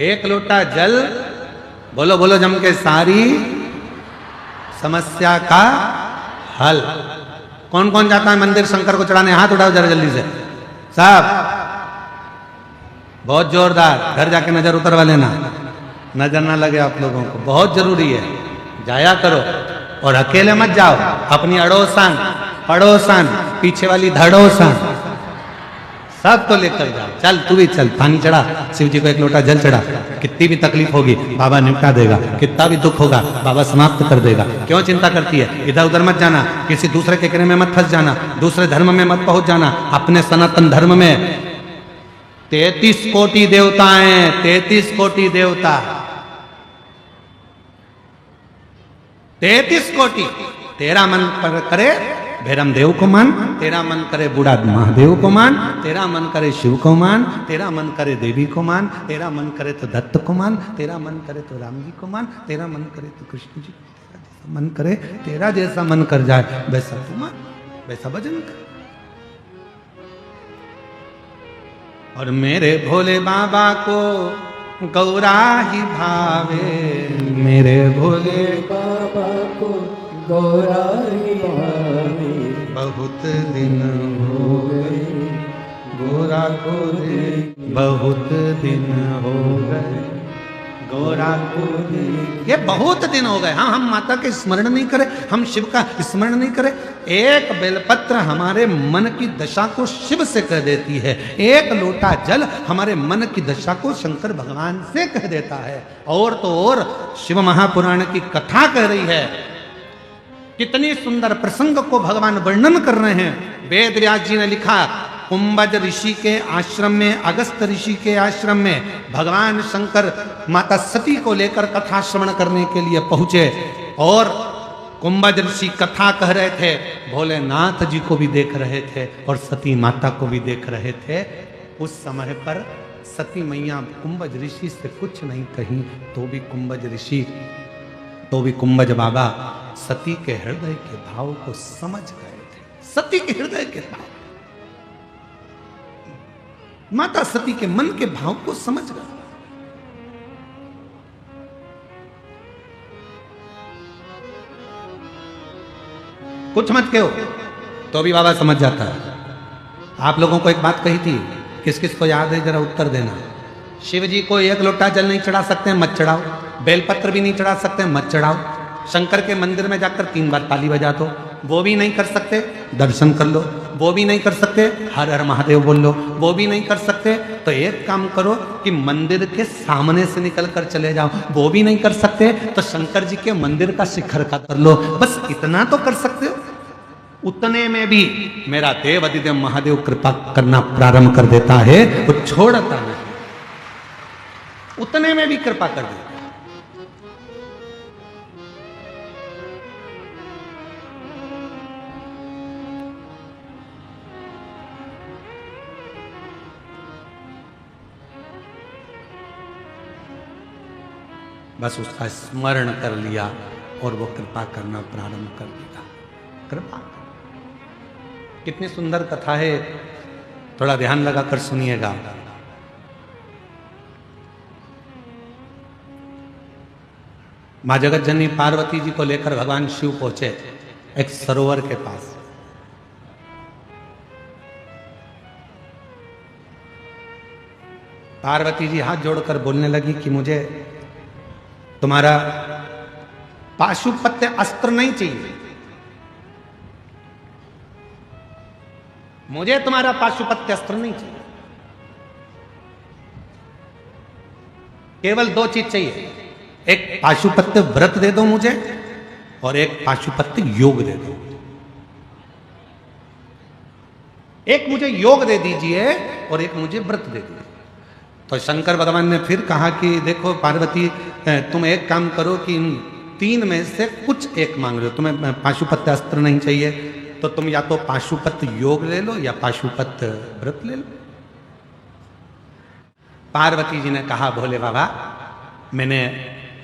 एक लोटा जल, बोलो बोलो जम के, सारी समस्या का हल। कौन कौन जाता है मंदिर शंकर को चढ़ाने? हाथ उठाओ जरा जल्दी से साहब, बहुत जोरदार। घर जाके नजर उतरवा लेना, नजर ना लगे आप लोगों को, बहुत जरूरी है, जाया करो। और अकेले मत जाओ, अपनी अड़ोसन पड़ोसन पीछे वाली धड़ोसन सबको लेकर जाओ। चल तू भी चल, पानी चढ़ा, शिव जी को एक लोटा जल चढ़ा। कितनी भी तकलीफ होगी बाबा निपटा देगा, कितना भी दुख होगा बाबा समाप्त कर देगा। क्यों चिंता करती है? इधर उधर मत जाना, किसी दूसरे के कहने में मत फंस जाना, दूसरे धर्म में मत पहुंच जाना। अपने सनातन धर्म में 33 कोटि देवताएं, 33 कोटि देवता, 33 कोटि। तेरा मन करे भैरम देव को मान, तेरा मन करे बूढ़ा महादेव को मान, तेरा मन करे शिव को मान, तेरा मन करे देवी को मान, तेरा मन करे तो दत्त को मान, तेरा मन करे तो राम जी को मान, तेरा मन करे तो कृष्ण जी, तेरा जैसा मन करे, तेरा जैसा मन कर जाए वैसा तू मान, वैसा भजन कर। और मेरे भोले बाबा को गौरा ही भावे, मेरे भोले बाबा को गौरा ही भावे। बहुत दिन हो गए गौरा को देखे, बहुत दिन हो गए गौरा को देखे। ये बहुत दिन हो गए। हाँ, हम माता के स्मरण नहीं करें, हम शिव का स्मरण नहीं करें। एक बेलपत्र हमारे मन की दशा को शिव से कह देती है, एक लोटा जल हमारे मन की दशा को शंकर भगवान से कह देता है। और तो और शिव महापुराण की कथा कह रही है, कितनी सुंदर प्रसंग को भगवान वर्णन कर रहे हैं। वेद व्यास जी ने लिखा, कुंभज ऋषि के आश्रम में, अगस्त ऋषि के आश्रम में भगवान शंकर माता सती को लेकर कथा श्रवण करने के लिए पहुंचे। और कुंभज ऋषि कथा कह रहे थे, भोलेनाथ जी को भी देख रहे थे और सती माता को भी देख रहे थे। उस समय पर सती मैया कुंभज ऋषि से कुछ नहीं कही, तो भी कुंभज बाबा सती के हृदय के भाव को समझ गए थे। सती के हृदय के भाव, माता सती के मन के भाव को समझ गए। कुछ मत कहो तो भी बाबा समझ जाता है। आप लोगों को एक बात कही थी, किस किस को याद है जरा उत्तर देना। शिव जी को एक लोटा जल नहीं चढ़ा सकते, मत चढ़ाओ। बेलपत्र भी नहीं चढ़ा सकते, मत चढ़ाओ। शंकर के मंदिर में जाकर 3 बार ताली बजा दो, वो भी नहीं कर सकते, दर्शन कर लो। वो भी नहीं कर सकते, हर हर महादेव बोल लो। वो भी नहीं कर सकते तो एक काम करो कि मंदिर के सामने से निकल कर चले जाओ। वो भी नहीं कर सकते तो शंकर जी के मंदिर का शिखर का कर लो। बस इतना तो कर सकते हो। उतने में भी मेरा देव अधिदेव महादेव कृपा करना प्रारंभ कर देता है, वो छोड़ता नहीं, उतने में भी कृपा कर देता। बस उसका स्मरण कर लिया और वो कृपा करना प्रारंभ कर दिया। कृपा, कितनी सुंदर कथा है, थोड़ा ध्यान लगाकर सुनिएगा। मां जगत जननी पार्वती जी को लेकर भगवान शिव पहुंचे एक सरोवर के पास। पार्वती जी हाथ जोड़कर बोलने लगी कि मुझे तुम्हारा पाशुपत्य अस्त्र नहीं चाहिए, मुझे तुम्हारा पाशुपत्य अस्त्र नहीं चाहिए, केवल 2 चीज चाहिए, एक पाशुपत्य व्रत दे दो मुझे और एक पाशुपत्य योग दे दो। एक मुझे योग दे दीजिए और एक मुझे व्रत दे दीजिए। तो शंकर भगवान ने फिर कहा कि देखो पार्वती, तुम एक काम करो कि इन 3 में से कुछ एक मांग लो। तुम्हें पाशुपत्य अस्त्र नहीं चाहिए तो तुम या तो पाशुपत्य योग ले लो या पाशुपत्य व्रत ले लो। पार्वती जी ने कहा भोले बाबा,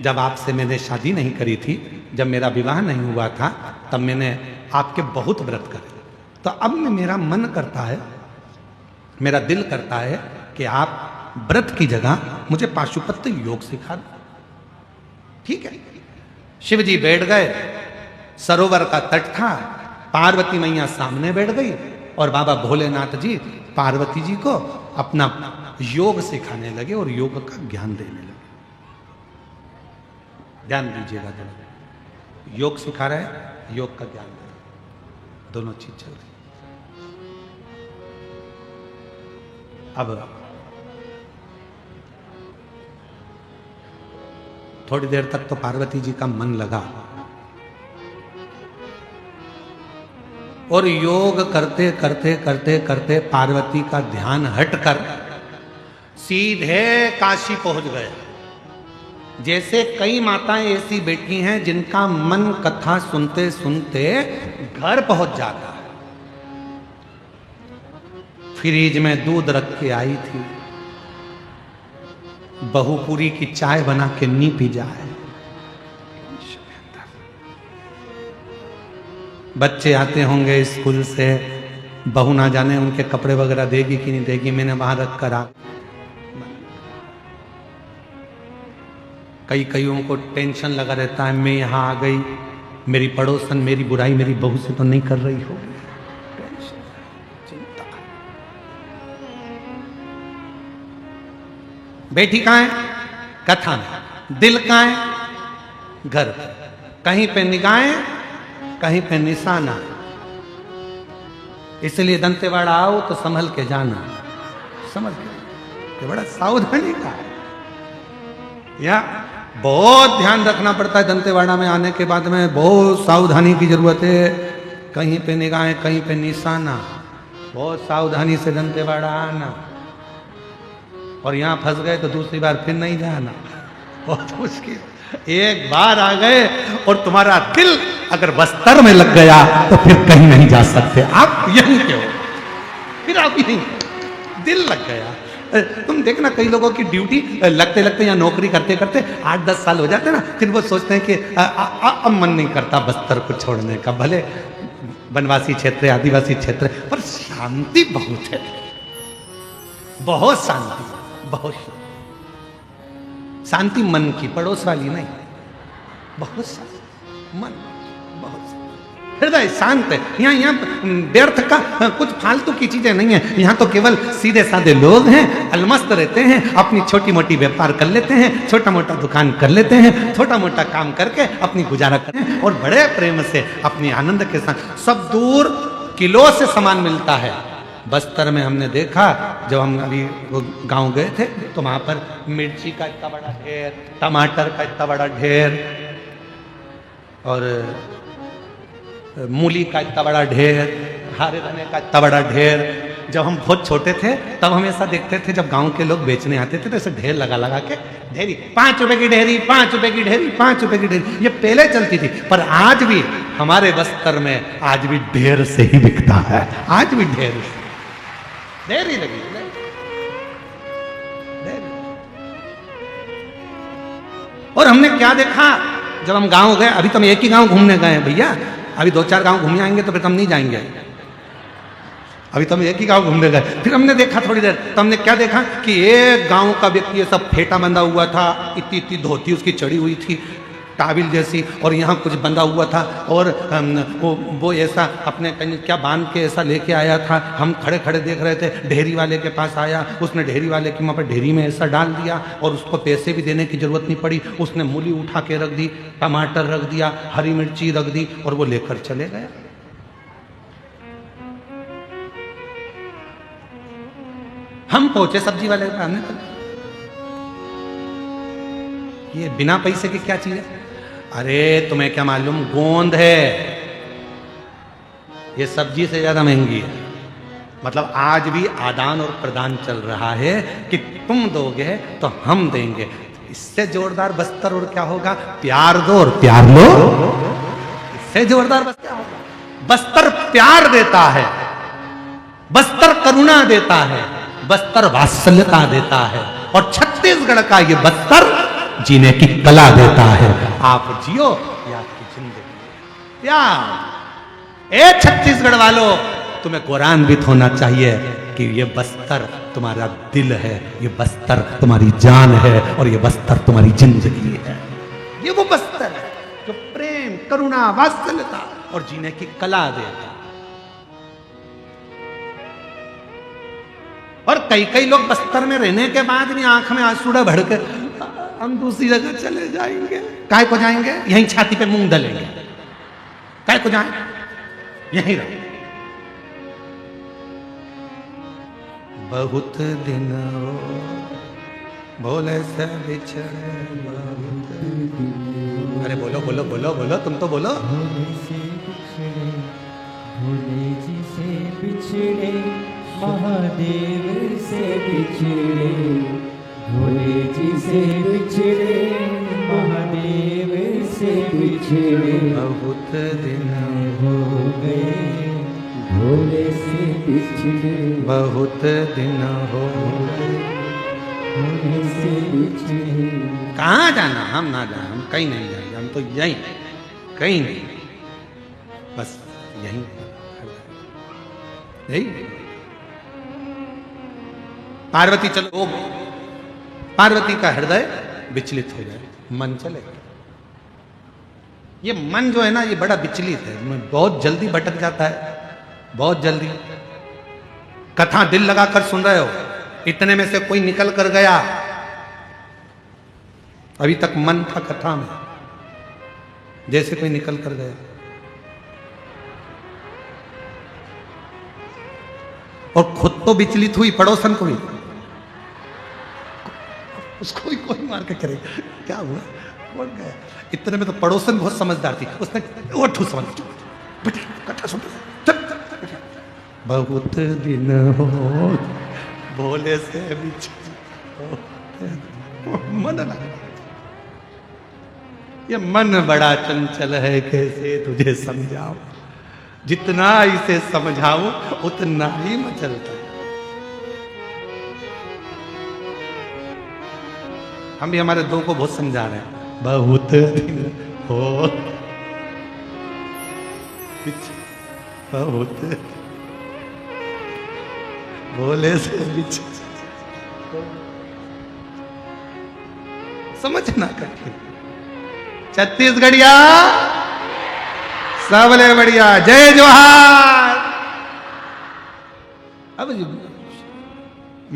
जब आपसे मैंने शादी नहीं करी थी, जब मेरा विवाह नहीं हुआ था, तब मैंने आपके बहुत व्रत करे, तो अब मेरा मन करता है, मेरा दिल करता है कि आप व्रत की जगह मुझे पाशुपत्य योग सिखा दो। ठीक है। शिव जी बैठ गए, सरोवर का तट था, पार्वती मैया सामने बैठ गई और बाबा भोलेनाथ जी पार्वती जी को अपना योग सिखाने लगे और योग का ज्ञान देने लगे। ध्यान दीजिएगा, योग सिखा रहे हैं, योग का ज्ञान दे रहे, दोनों चीज चल रही। अब थोड़ी देर तक तो पार्वती जी का मन लगा और योग करते करते करते करते पार्वती का ध्यान हटकर सीधे काशी पहुंच गए। जैसे कई माताएं ऐसी बैठी हैं जिनका मन कथा सुनते सुनते घर पहुंच जाता है। फ्रिज में दूध रख के आई थी, बहू पूरी की चाय बना के नी पी जाए। बच्चे आते होंगे स्कूल से, बहू ना जाने उनके कपड़े वगैरह देगी कि नहीं देगी, मैंने वहां रख कर आ। कईयों को टेंशन लगा रहता है, मैं यहां आ गई, मेरी पड़ोसन मेरी बुराई मेरी बहू से तो नहीं कर रही हो। बेटी कहाँ है? कथा में। दिल कहाँ है? घर पे। कहीं पे निगाहें, कहीं पे निशाना। इसलिए दंतेवाड़ा आओ तो संभल के जाना, समझ के, बड़ा सावधानी का है। या बहुत ध्यान रखना पड़ता है दंतेवाड़ा में आने के बाद में, बहुत सावधानी की जरूरत है। कहीं पे निगाहें, कहीं पे निशाना, बहुत सावधानी से दंतेवाड़ा आना। और यहां फंस गए तो दूसरी बार फिर नहीं जाना, बहुत मुश्किल। एक बार आ गए और तुम्हारा दिल अगर बस्तर में लग गया तो फिर कहीं नहीं जा सकते, आप यहीं के हो, फिर आप यहीं। दिल लग गया। तुम देखना कई लोगों की ड्यूटी लगते लगते या नौकरी करते करते 8-10 साल हो जाते ना, फिर वो सोचते हैं कि अब मन नहीं करता बस्तर को छोड़ने का। भले वनवासी क्षेत्र, आदिवासी क्षेत्र, पर शांति बहुत है, बहुत शांति, बहुत शांति मन की, पड़ोस वाली नहीं, बहुत शांति मन, बहुत हृदय शांत है। यहाँ व्यर्थ का कुछ फालतू की चीजें नहीं है। यहाँ तो केवल सीधे साधे लोग हैं, अलमस्त रहते हैं, अपनी छोटी मोटी व्यापार कर लेते हैं, छोटा मोटा दुकान कर लेते हैं, छोटा मोटा काम करके अपनी गुजारा करते हैं और बड़े प्रेम से अपनी आनंद के साथ। सब दूर किलो से सामान मिलता है। बस्तर में हमने देखा, जब हम अभी गांव गए थे तो वहां पर मिर्ची का इतना बड़ा ढेर, टमाटर का इतना बड़ा ढेर और मूली का इतना बड़ा ढेर, हरे धने का इतना बड़ा ढेर। जब हम बहुत छोटे थे तब हम ऐसा देखते थे, जब गांव के लोग बेचने आते थे तो ऐसे ढेर लगा लगा के, ढेरी 5 रुपए की ढेरी, 5 रुपए की ढेरी, 5 रुपए की ढेरी, ये पहले चलती थी। पर आज भी हमारे बस्तर में आज भी ढेर से ही बिकता है, आज भी ढेर से ढेरी लगी। और हमने क्या देखा जब हम गांव गए, अभी तो हम एक ही गांव घूमने गए हैं भैया, अभी 2-4 गांव घूम आएंगे तो फिर हम नहीं जाएंगे, अभी तो हम एक ही गांव घूमने गए। फिर हमने देखा थोड़ी देर, तो हमने क्या देखा कि एक गांव का व्यक्ति ये सब फेटा बंधा हुआ था, इतनी इतनी धोती उसकी चढ़ी हुई थी टाबिल जैसी, और यहाँ कुछ बंधा हुआ था, और वो ऐसा अपने कहीं क्या बांध के ऐसा लेके आया था। हम खड़े खड़े देख रहे थे, ढेरी वाले के पास आया, उसने ढेरी वाले की वहाँ पर ढेरी में ऐसा डाल दिया, और उसको पैसे भी देने की जरूरत नहीं पड़ी, उसने मूली उठा के रख दी, टमाटर रख दिया, हरी मिर्ची रख दी, और वो लेकर चले गए। हम पहुंचे सब्जी वाले के पास, ये बिना पैसे की क्या चीज है? अरे तुम्हें क्या मालूम, गोंद है, ये सब्जी से ज्यादा महंगी है। मतलब आज भी आदान और प्रदान चल रहा है कि तुम दोगे तो हम देंगे। इससे जोरदार बस्तर और क्या होगा? प्यार दो और प्यार लो, इससे जोरदार बस्तर क्या होगा? बस्तर प्यार देता है, बस्तर करुणा देता है, बस्तर वात्सल्यता देता है, और छत्तीसगढ़ का ये बस्तर जीने की कला देता है। आप जियो, ये आपकी जिंदगी प्यार। ए छत्तीसगढ़ वालों, तुम्हें गौरवान्वित होना चाहिए कि ये बस्तर तुम्हारा दिल है, ये बस्तर तुम्हारी जान है, और ये बस्तर तुम्हारी जिंदगी है। ये वो बस्तर है जो प्रेम, करुणा, वात्सल्यता और जीने की कला देता है। और कई कई लोग बस्तर में रहने के बाद भी आंख में आंसू भर के हम दूसरी जगह चले जाएंगे। काय को जाएंगे? यहीं छाती पे मूंग डालेंगे। काय को जाए? यहीं रहो। बहुत दिन हो भोले से बिछड़े, अरे बोलो बोलो बोलो बोलो, तुम तो बोलो। भोले से बिछड़े, भोले जी से बिछड़े, महादेव से बिछड़े, भोले जी से बिछड़े, महादेव से बिछड़े, बहुत दिन हो गए, भोले से बिछड़े, बहुत दिन हो भोले से बिछड़े। कहाँ जाना? हम ना जाए, हम कहीं नहीं जाएंगे, हम तो यहीं, कहीं नहीं, बस यहीं यही। पार्वती चलो, पार्वती का हृदय विचलित हो जाए, मन चले। ये मन जो है ना, ये बड़ा विचलित है, बहुत जल्दी भटक जाता है, बहुत जल्दी। कथा दिल लगाकर सुन रहे हो, इतने में से कोई निकल कर गया, अभी तक मन था कथा में, जैसे कोई निकल कर गया। और खुद तो विचलित हुई, पड़ोसन को भी, उसको भी कोई मार के करेगा, क्या हुआ? बोल गया। इतने में तो पड़ोसन बहुत समझदार थी, उसने वो ठूस समझ, कथा सुन, बहुत दिन हो भोले से मन लगा। ये मन बड़ा चंचल है, कैसे तुझे समझाऊं, जितना इसे समझाऊं उतना ही मचलता है। हम भी हमारे दो को बहुत समझा रहे हैं, बहुत दिन हो, बहुत भोले से बिछ, समझना कठिन। छत्तीसगढ़िया सबले बढ़िया, जय जोहार। अब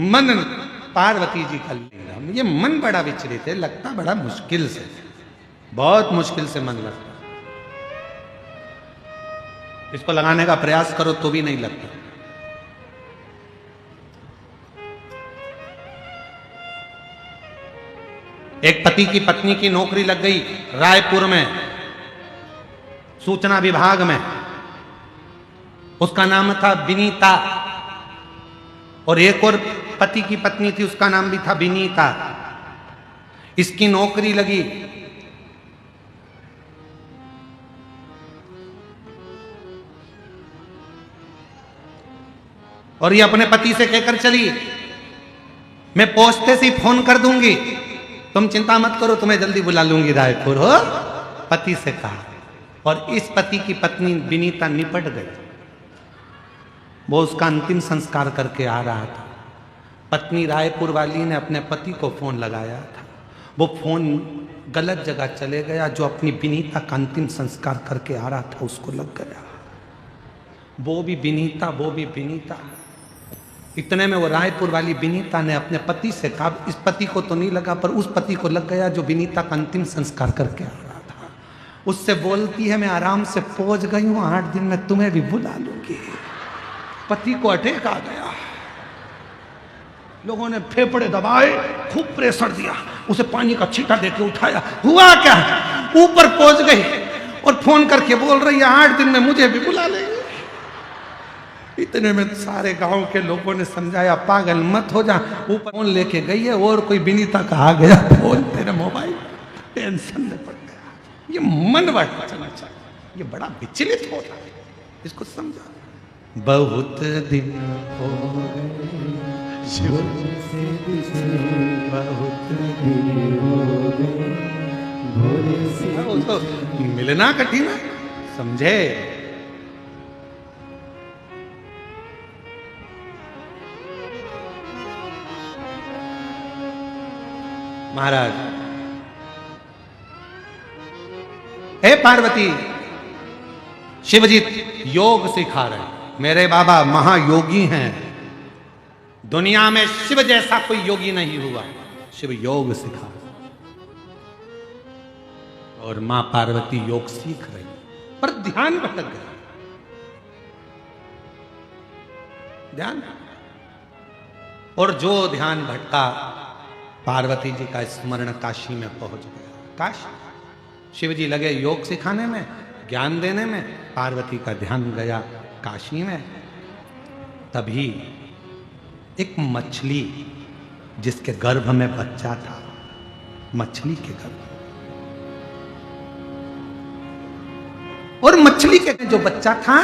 मन पार्वती जी का लीला, ये मन बड़ा विचलित है, लगता बड़ा मुश्किल से, बहुत मुश्किल से मन लगता। इसको लगाने का प्रयास करो तो भी नहीं लगता। एक पति की पत्नी की नौकरी लग गई रायपुर में, सूचना विभाग में। उसका नाम था विनीता, और एक और पति की पत्नी थी, उसका नाम भी था विनीता। इसकी नौकरी लगी। और ये अपने पति से कहकर चली, मैं पहुंचते से ही फोन कर दूंगी, तुम चिंता मत करो, तुम्हें जल्दी बुला लूंगी रायपुर, हो। पति से कहा, और इस पति की पत्नी विनीता निपट गई। वो उसका अंतिम संस्कार करके आ रहा था। पत्नी रायपुर वाली ने अपने पति को फोन लगाया था, वो फोन गलत जगह चले गया। जो अपनी विनीता का अंतिम संस्कार करके आ रहा था उसको लग गया। वो भी विनीता, वो भी विनीता। इतने में वो रायपुर वाली विनीता ने अपने पति से कहा, इस पति को तो नहीं लगा पर उस पति को लग गया जो विनीता का अंतिम संस्कार करके आ रहा था। उससे बोलती है, मैं आराम से पहुंच गई हूं, 8 दिन में तुम्हें भी बुला लूंगी। पति को अटैक आ गया। लोगों ने फेफड़े दबाए, खूब प्रेशर दिया, उसे पानी का छींटा देके उठाया। हुआ क्या? ऊपर पहुंच गई और फोन करके बोल रही है, 8 दिन में मुझे भी बुला लेंगे। इतने में सारे गांव के लोगों ने समझाया, पागल मत हो जा। ऊपर फोन लेके गई है और कोई विनीता का आ गया फोन तेरे मोबाइल। टेंशन में पड़ गया। ये मन बढ़ा चला चाहिए, ये बड़ा विचलित हो रहा है, इसको समझा। बहुत दिन हो गए शिव से बिछड़े, बहुत दिन हो गए भोले से। तो मिलना कठिन है, समझे। महाराज, हे पार्वती, शिवजी योग सिखा रहे हैं। मेरे बाबा महायोगी हैं। दुनिया में शिव जैसा कोई योगी नहीं हुआ। शिव योग सिखा और मां पार्वती योग सीख रही, पर ध्यान भटक गया। ध्यान, और जो ध्यान भटका, पार्वती जी का स्मरण काशी में पहुंच गया। काशी, शिव जी लगे योग सिखाने में, ज्ञान देने में, पार्वती का ध्यान गया काशी में। तभी एक मछली जिसके गर्भ में बच्चा था, मछली के गर्भ, और मछली के जो बच्चा था,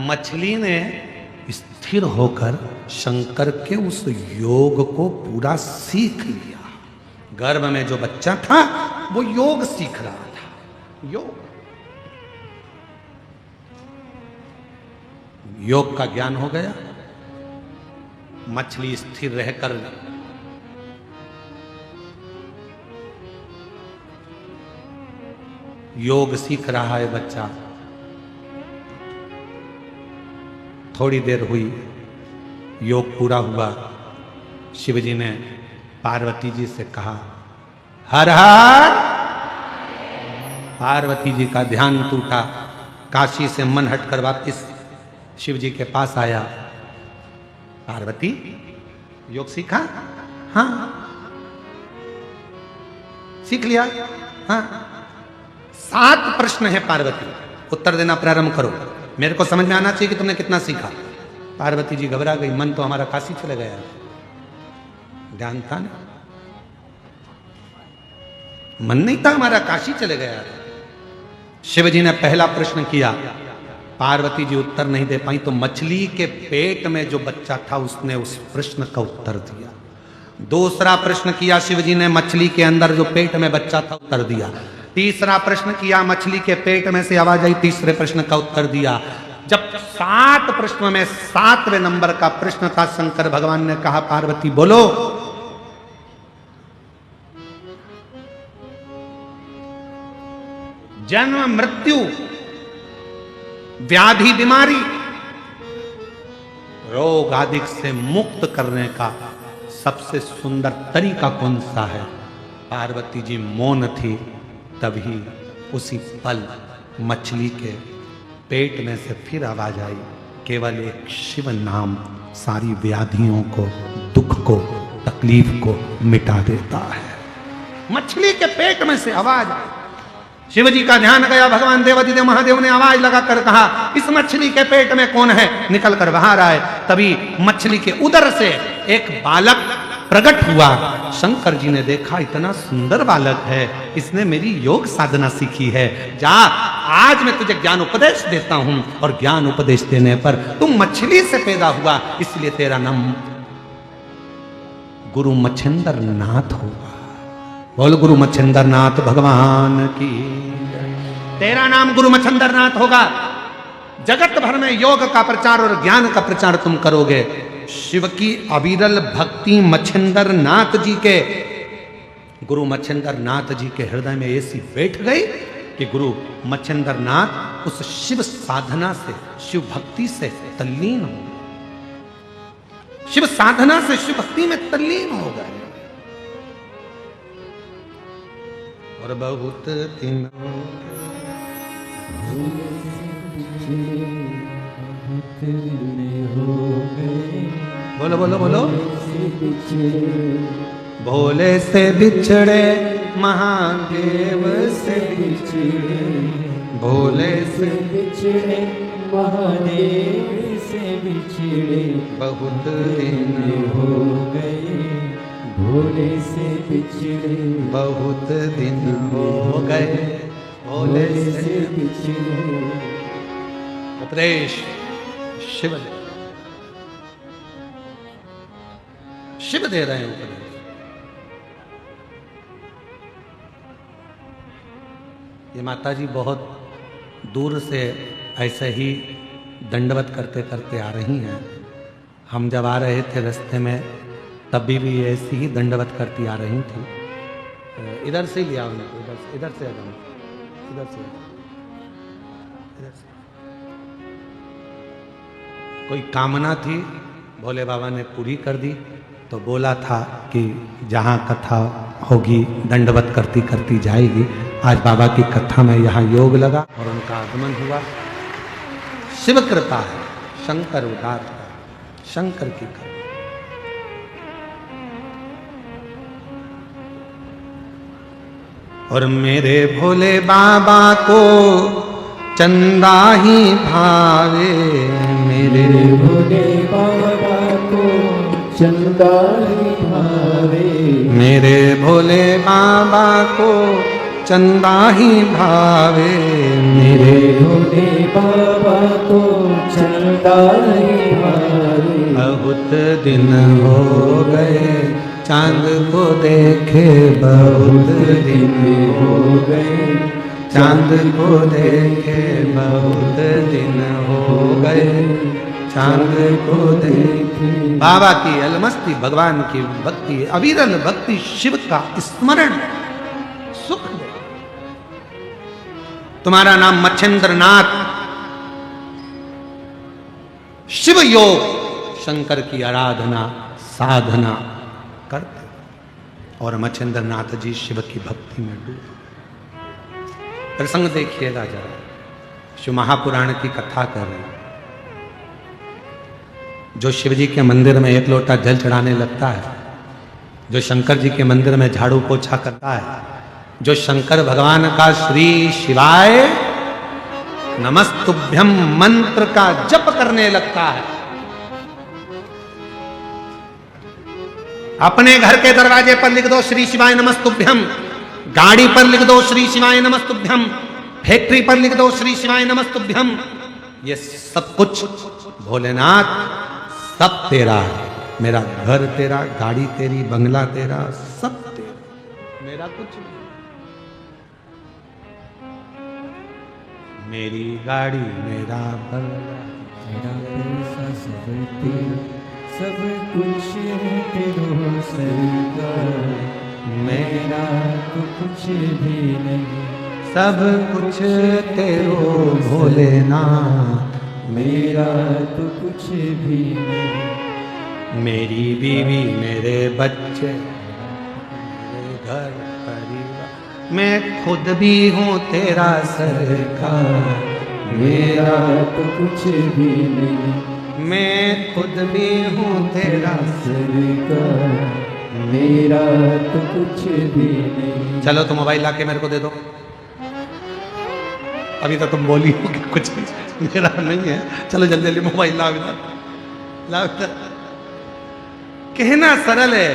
मछली ने स्थिर होकर शंकर के उस योग को पूरा सीख लिया। गर्भ में जो बच्चा था वो योग सीख रहा था। योग का ज्ञान हो गया। मछली स्थिर रहकर योग सीख रहा है बच्चा। थोड़ी देर हुई, योग पूरा हुआ। शिवजी ने पार्वती जी से कहा, हर हर। पार्वती जी का ध्यान टूटा। काशी से मन हटकर वापस शिवजी के पास आया। पार्वती, योग सीखा? हाँ, सीख लिया। हाँ, 7 प्रश्न है पार्वती, उत्तर देना प्रारंभ करो। मेरे को समझ में आना चाहिए कि तुमने कितना सीखा। पार्वती जी घबरा गई, मन तो हमारा काशी चले गया, ध्यान था ना, मन नहीं था हमारा, काशी चले गया। शिवजी ने पहला प्रश्न किया, पार्वती जी उत्तर नहीं दे पाई, तो मछली के पेट में जो बच्चा था उसने उस प्रश्न का उत्तर दिया। दूसरा प्रश्न किया शिवजी ने, मछली के अंदर जो पेट में बच्चा था उत्तर दिया। तीसरा प्रश्न किया, मछली के पेट में से आवाज आई, तीसरे प्रश्न का उत्तर दिया। जब 7 प्रश्नों में 7वें नंबर का प्रश्न था, शंकर भगवान ने कहा, पार्वती बोलो। जन्म मृत्यु व्याधि बीमारी रोग आदि से मुक्त करने का सबसे सुंदर तरीका कौन सा है? पार्वती जी मौन थी। तभी उसी पल मछली के पेट में से फिर आवाज आई, केवल एक शिव नाम सारी व्याधियों को, दुख को, तकलीफ को मिटा देता है। मछली के पेट में से आवाज आई। शिवजी का ध्यान गया। भगवान देवादिदेव महादेव ने आवाज लगाकर कहा, इस मछली के पेट में कौन है? निकल कर बाहर आए। तभी मछली के उदर से एक बालक प्रकट हुआ। शंकर जी ने देखा, इतना सुंदर बालक है, इसने मेरी योग साधना सीखी है। जा, आज मैं तुझे ज्ञान उपदेश देता हूं, और ज्ञान उपदेश देने पर तुम मछली से पैदा हुआ, इसलिए तेरा नाम गुरु मच्छिंद्र नाथ होगा। बोल गुरु मच्छिंद्र नाथ भगवान की। तेरा नाम गुरु मच्छिंद्र नाथ होगा, जगत भर में योग का प्रचार और ज्ञान का प्रचार तुम करोगे। शिव की अविरल भक्ति मच्छिंद्र नाथ जी के, गुरु मच्छिंद्र नाथ जी के हृदय में ऐसी बैठ गई कि गुरु मच्छिंद्र नाथ उस शिव साधना से, शिव भक्ति से तल्लीन हो गए। शिव साधना से शिव भक्ति में तल्लीन हो गए। और बहुत दिन बोलो बोलो बोलो। भोले से बिछड़े महादेव से बिछड़े, भोले से बिछड़े महादेव से बिछड़े, बहुत दिन हो गए। भोले से बिछड़े बहुत दिन हो गए। भोले से बिछड़े। उपदेश शिव शिव दे रहे हैं उपदेश। ये माता जी बहुत दूर से ऐसे ही दंडवत करते करते आ रही हैं। हम जब आ रहे थे रास्ते में तभी भी ऐसी ही दंडवत करती आ रही थी। इधर से ही लिया उनको, इधर से आ जाओ, इधर से इधर से। कोई कामना थी, भोले बाबा ने पूरी कर दी। तो बोला था कि जहाँ कथा होगी दंडवत करती करती जाएगी। आज बाबा की कथा में यहाँ योग लगा और उनका आगमन हुआ। शिव कृपा है, शंकर उदार है, शंकर की कृपा। और मेरे भोले बाबा को चंदा ही भावे, मेरे भोले बाबा को चंदा ही भावे, मेरे भोले बाबा को चंदा ही भावे, मेरे भोले बाबा को चंदा ही भावे। बहुत दिन हो गए चांद को देखे, बहुत दिन हो गए चांद को देखे, बहुत दिन हो गए चांद को देखे। बाबा की अलमस्ती, भगवान की भक्ति, अविरल भक्ति, शिव का स्मरण सुख दे। तुम्हारा नाम मच्छिंद्र नाथ, शिव योग, शंकर की आराधना साधना करते और मच्छिंद्र नाथ जी शिव की भक्ति में डूबे। प्रसंग देखिएगा जरा, शिव महापुराण की कथा कर रहे हैं। जो शिव जी के मंदिर में एक लोटा जल चढ़ाने लगता है, जो शंकर जी के मंदिर में झाड़ू पोछा करता है, जो शंकर भगवान का श्री शिवाय नमस्तुभ्यम मंत्र का जप करने लगता है, अपने घर के दरवाजे पर लिख दो श्री शिवाय नमस्तुभ्यम, गाड़ी पर लिख दो श्री शिवाय नमस्तुभ्यम, फैक्ट्री पर लिख दो श्री शिवाय नमस्तुभ्यम। ये सब कुछ भोलेनाथ सब तेरा है। मेरा घर तेरा, गाड़ी तेरी, बंगला तेरा, सब तेरा, मेरा कुछ नहीं। मेरी गाड़ी, मेरा बंगला, मेरा पैसा सब तेरा, सब कुछ तेरो सरकार। मेरा तो कुछ भी नहीं, सब कुछ तेरो भोलेनाथ। मेरा तो कुछ भी नहीं। मेरी बीवी, मेरे बच्चे, मेरे घर परिवार, मैं खुद भी हूँ तेरा सरकार। मेरा तो कुछ भी नहीं, मैं खुद भी हूँ तेरा सरकार। मेरा तो कुछ भी नहीं। चलो तो मोबाइल लाके मेरे को दे दो। अभी तो तुम बोली हो कि कुछ मेरा नहीं है। चलो जल्दी जल्दी मोबाइल लाओ इधर, लाओ इधर। कहना सरल है,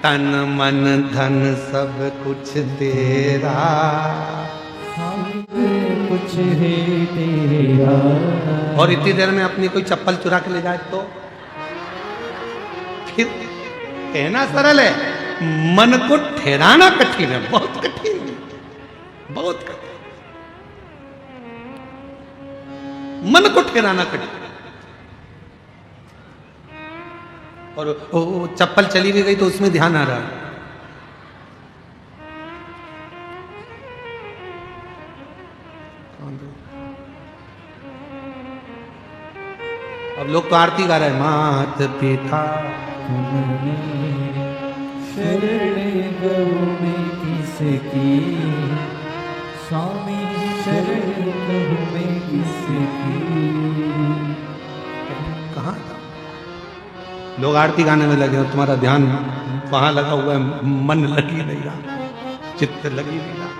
तन मन धन सब कुछ तेरा, कुछ है तेरा। और इतनी देर में अपनी कोई चप्पल चुरा के ले जाए तो फिर कहना सरल है, मन को ठहराना कठिन है, बहुत कठिन है, बहुत कठिन। मन को ठहराना कठिन। और वो चप्पल चली भी गई तो उसमें ध्यान आ रहा है। अब लोग तो आरती गा रहे हैं, मात पिता शरण गौ में किसकी, स्वामी शरण गौ में किसकी। कहाँ था? लोग आरती गाने में लगे और तुम्हारा ध्यान वहां लगा हुआ है, मन लगी नहीं रहा, चित्त लगी नहीं रहा।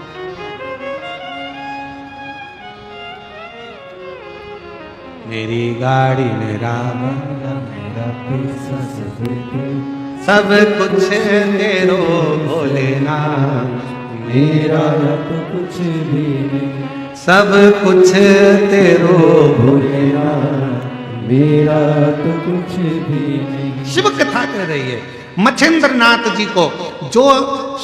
मेरी गाड़ी में राम मेरा पैसा सब कुछ तेरो भोलेनाथ, मेरा तो कुछ भी नहीं, सब कुछ तेरो भोलेनाथ मेरा तो कुछ भी नहीं। शिव कथा कह रही है मच्छिंद्र नाथ जी को, जो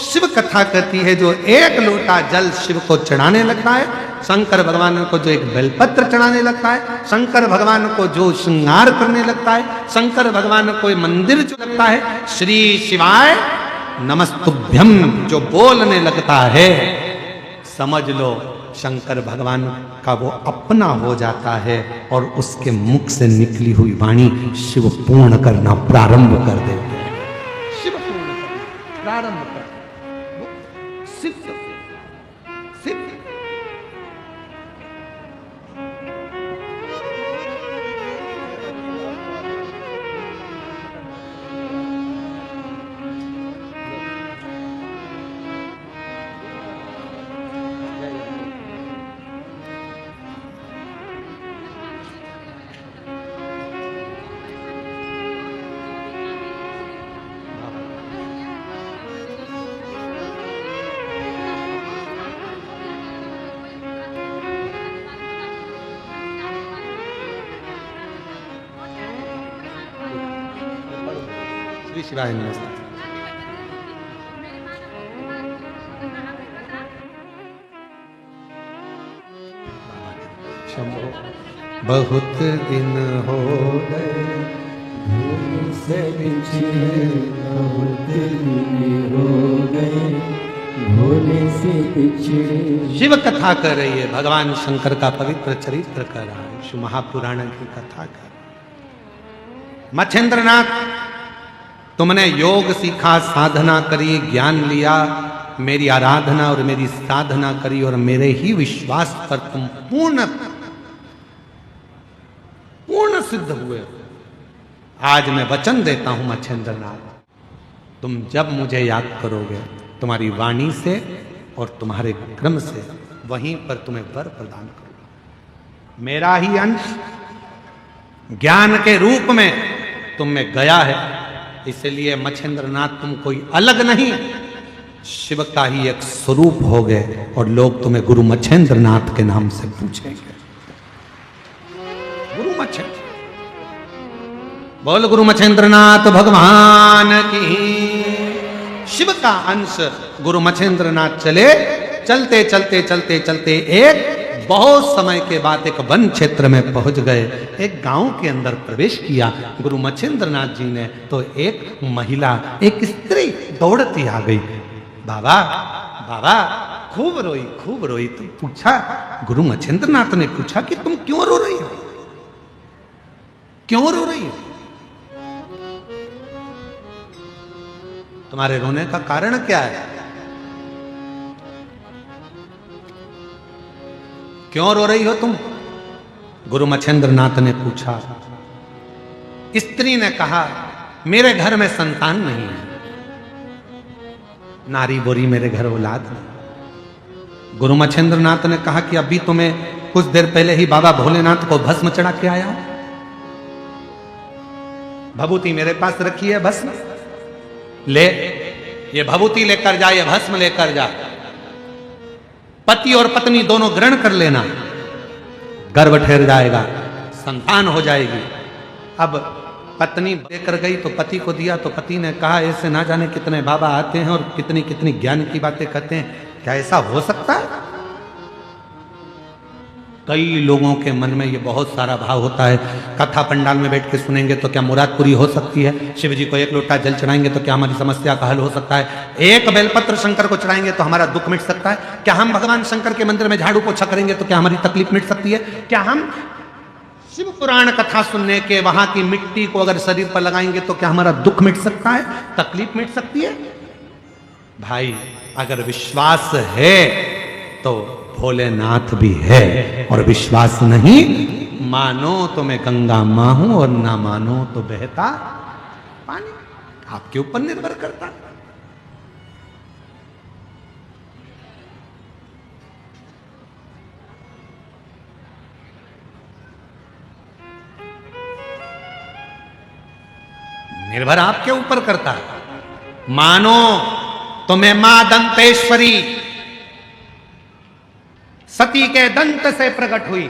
शिव कथा कहती है, जो एक लोटा जल शिव को चढ़ाने लगता है, शंकर भगवान को जो एक बेलपत्र चढ़ाने लगता है, शंकर भगवान को जो श्रृंगार करने लगता है, शंकर भगवान को मंदिर जो लगता है, श्री शिवाय नमस्तुभ्यम जो बोलने लगता है, समझ लो शंकर भगवान का वो अपना हो जाता है और उसके मुख से निकली हुई वाणी शिव पूर्ण करना प्रारंभ कर देते हैं। शिव पूर्ण करना प्रारंभ कर वो सिद्ध सिद्ध। श्री शिवाय नमस्ते। शंभो बहुत दिन हो गए भूमि से बिछड़े, बहुत दिन हो गए भोले से बिछड़े। शिव कथा कर रही है, भगवान शंकर का पवित्र चरित्र कर रहा है, शिव महापुराण की कथा कर। मच्छिंद्रनाथ तुमने योग सीखा, साधना करी, ज्ञान लिया, मेरी आराधना और मेरी साधना करी और मेरे ही विश्वास पर तुम पूर्ण सिद्ध हुए। आज मैं वचन देता हूं मच्छिंद्रनाथ, तुम जब मुझे याद करोगे तुम्हारी वाणी से और तुम्हारे क्रम से, वहीं पर तुम्हें वर प्रदान करूंगा। मेरा ही अंश ज्ञान के रूप में तुम में गया है, इसलिए मच्छिंद्रनाथ तुम कोई अलग नहीं, शिव का ही एक स्वरूप हो गए और लोग तुम्हें गुरु मच्छिंद्रनाथ के नाम से पूछेंगे। गुरु मच्छिंद्र बोल, गुरु मच्छिंद्रनाथ भगवान की। शिव का अंश गुरु मच्छिंद्रनाथ चले, चलते चलते चलते चलते एक बहुत समय के बाद एक वन क्षेत्र में पहुंच गए। एक गांव के अंदर प्रवेश किया गुरु मच्छिंद्रनाथ जी ने, तो एक महिला, एक स्त्री दौड़ती आ गई। बाबा बाबा खूब रोई। तुम पूछा, गुरु मच्छिंद्रनाथ ने पूछा कि तुम क्यों रो रही हो, क्यों रो रही हो, तुम्हारे रोने का कारण क्या है, क्यों रो रही हो तुम? गुरु मच्छिंद्रनाथ ने पूछा। स्त्री ने कहा, मेरे घर में संतान नहीं है, नारी बोरी मेरे घर औलाद नहीं। गुरु मच्छिंद्रनाथ ने कहा कि अभी तुम्हें कुछ देर पहले ही बाबा भोलेनाथ को भस्म चढ़ा के आया हूं, भभूति मेरे पास रखी है, भस्म ले, ये भभूति लेकर जा, ये भस्म लेकर जा, पति और पत्नी दोनों ग्रहण कर लेना, गर्भ ठहर जाएगा, संतान हो जाएगी। अब पत्नी देकर गई तो पति को दिया, तो पति ने कहा ऐसे ना जाने कितने बाबा आते हैं और कितनी कितनी ज्ञान की बातें कहते हैं, क्या ऐसा हो सकता है? कई लोगों के मन में ये बहुत सारा भाव होता है, कथा पंडाल में बैठ के सुनेंगे तो क्या मुराद पूरी हो सकती है? शिव जी को एक लोटा जल चढ़ाएंगे तो क्या हमारी समस्या का हल हो सकता है? एक बेलपत्र शंकर को चढ़ाएंगे तो हमारा दुख मिट सकता है? क्या हम भगवान शंकर के मंदिर में झाड़ू पोछा करेंगे तो क्या हमारी तकलीफ मिट सकती है? क्या हम शिव पुराण कथा सुनने के वहां की मिट्टी को अगर शरीर पर लगाएंगे तो क्या हमारा दुख मिट सकता है, तकलीफ मिट सकती है? भाई अगर विश्वास है तो भोलेनाथ भी है, और विश्वास नहीं, मानो तो मैं गंगा मां हूं और ना मानो तो बहता पानी। आपके ऊपर निर्भर करता। निर्भर आपके ऊपर करता है। मानो तो मैं मां दंतेश्वरी सती के दंत से प्रकट हुई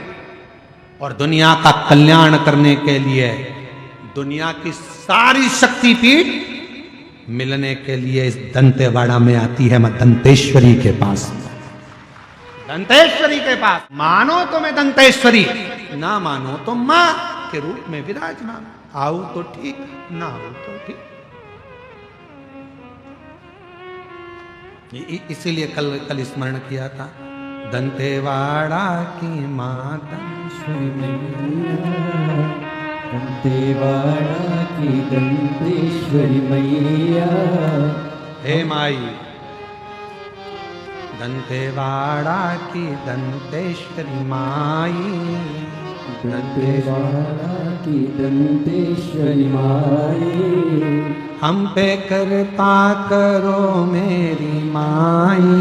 और दुनिया का कल्याण करने के लिए दुनिया की सारी शक्तिपीठ मिलने के लिए इस दंतेवाड़ा में आती है। मैं दंतेश्वरी के पास, दंतेश्वरी के पास। मानो तो मैं दंतेश्वरी, ना मानो तो मां के रूप में विराजमान। आओ तो ठीक, ना आओ तो ठीक। इसीलिए कल स्मरण किया था, दंतेवाड़ा की माता दंतेवाड़ा की दंतेश्वरी मैया। हे माई, दंतेवाड़ा की दंतेश्वरी माई, दंतेवाड़ा की दंतेश्वरी माई। हम पे कृपा करो मेरी माई,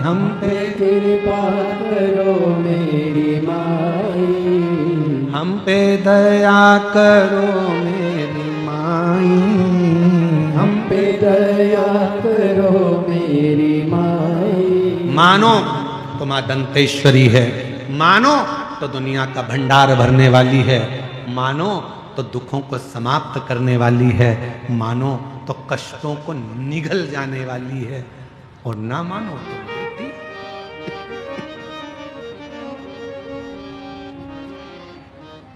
हम पे कृपा करो मेरी माई। हम पे दया करो मेरी माई, हम पे दया करो मेरी माई। मानो तो मां दंतेश्वरी है, मानो तो दुनिया का भंडार भरने वाली है, मानो तो दुखों को समाप्त करने वाली है, मानो तो कष्टों को निगल जाने वाली है, और ना मानो तो बेटी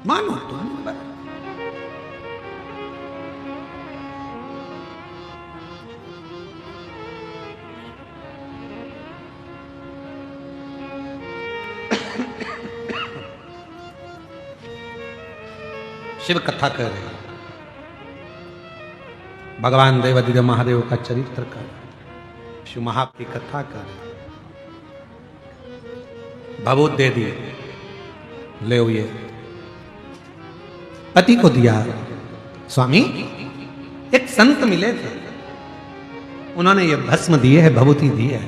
मानो तो निर्भर। शिव कथा कर रहे हैं, भगवान देवादिदेव महादेव का चरित्र कर, शिव महाप की कथा कर, भभूत दे दिए, ले ये पति को दिया। स्वामी एक संत मिले थे, उन्होंने ये भस्म दिए है, भभूति दी है,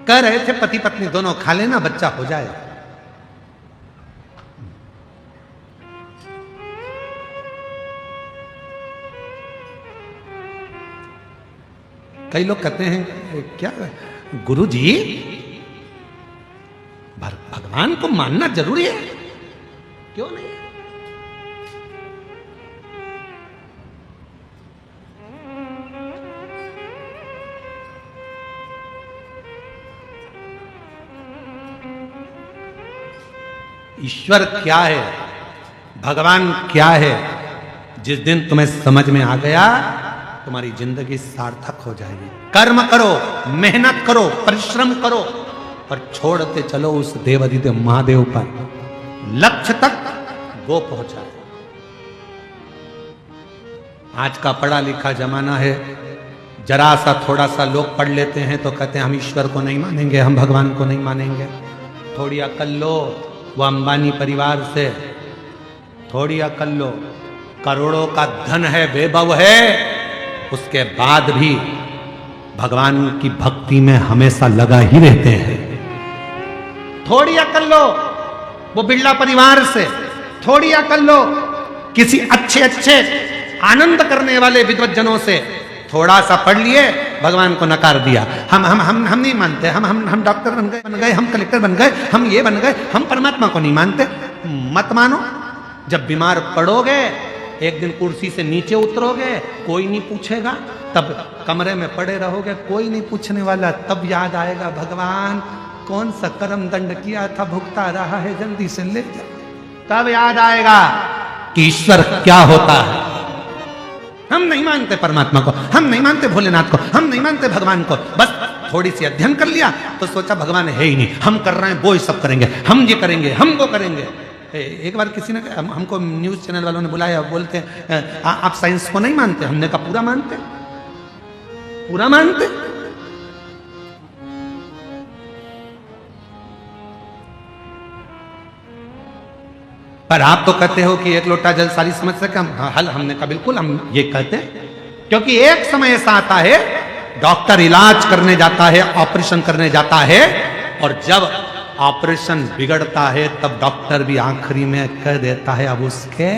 कह रहे थे पति पत्नी दोनों खा लेना, बच्चा हो जाए। कई लोग कहते हैं क्या गुरु जी भगवान को मानना जरूरी है? क्यों नहीं? ईश्वर क्या है, भगवान क्या है, जिस दिन तुम्हें समझ में आ गया तुम्हारी जिंदगी सार्थक हो जाएगी। कर्म करो, मेहनत करो, परिश्रम करो, पर छोड़ते चलो उस देवादिदेव महादेव पर, लक्ष्य तक वो पहुंचाए। आज का पढ़ा लिखा जमाना है, जरा सा थोड़ा सा लोग पढ़ लेते हैं तो कहते हैं हम ईश्वर को नहीं मानेंगे, हम भगवान को नहीं मानेंगे। थोड़ी अकल लो, वो अंबानी परिवार से थोड़ी अकल लो, करोड़ों का धन है, वैभव है, उसके बाद भी भगवान की भक्ति में हमेशा लगा ही रहते हैं। थोड़ी अकल लो वो बिरला परिवार से, थोड़ी अकल लो किसी अच्छे अच्छे आनंद करने वाले विद्वज्जनों से। थोड़ा सा पढ़ लिए, भगवान को नकार दिया, हम नहीं मानते, हम डॉक्टर बन गए, हम कलेक्टर बन गए, हम ये बन गए, हम परमात्मा को नहीं मानते। मत मानो, जब बीमार पड़ोगे एक दिन कुर्सी से नीचे उतरोगे, कोई नहीं पूछेगा, तब कमरे में पड़े रहोगे, कोई नहीं पूछने वाला, तब याद आएगा भगवान कौन सा कर्म दंड किया था, भुगता रहा है, जल्दी से ले जा। तब याद आएगा कि ईश्वर क्या होता है। हम नहीं मानते परमात्मा को, हम नहीं मानते भोलेनाथ को, हम नहीं मानते भगवान को। बस थोड़ी सी अध्ययन कर लिया तो सोचा भगवान है ही नहीं, हम कर रहे हैं वो ही सब करेंगे, हम ये करेंगे, हम वो करेंगे। एक बार किसी ने हमको न्यूज चैनल वालों ने बुलाया, बोलते हैं आप साइंस को नहीं मानते? हमने कहा पूरा मानते, पूरा मानते। पर आप तो कहते हो कि एक लोटा जल सारी समस्या का हल। हमने कहा बिल्कुल हम ये कहते हैं, क्योंकि एक समय ऐसा आता है डॉक्टर इलाज करने जाता है, ऑपरेशन करने जाता है, और जब ऑपरेशन बिगड़ता है तब डॉक्टर भी आखिरी में कह देता है अब उसके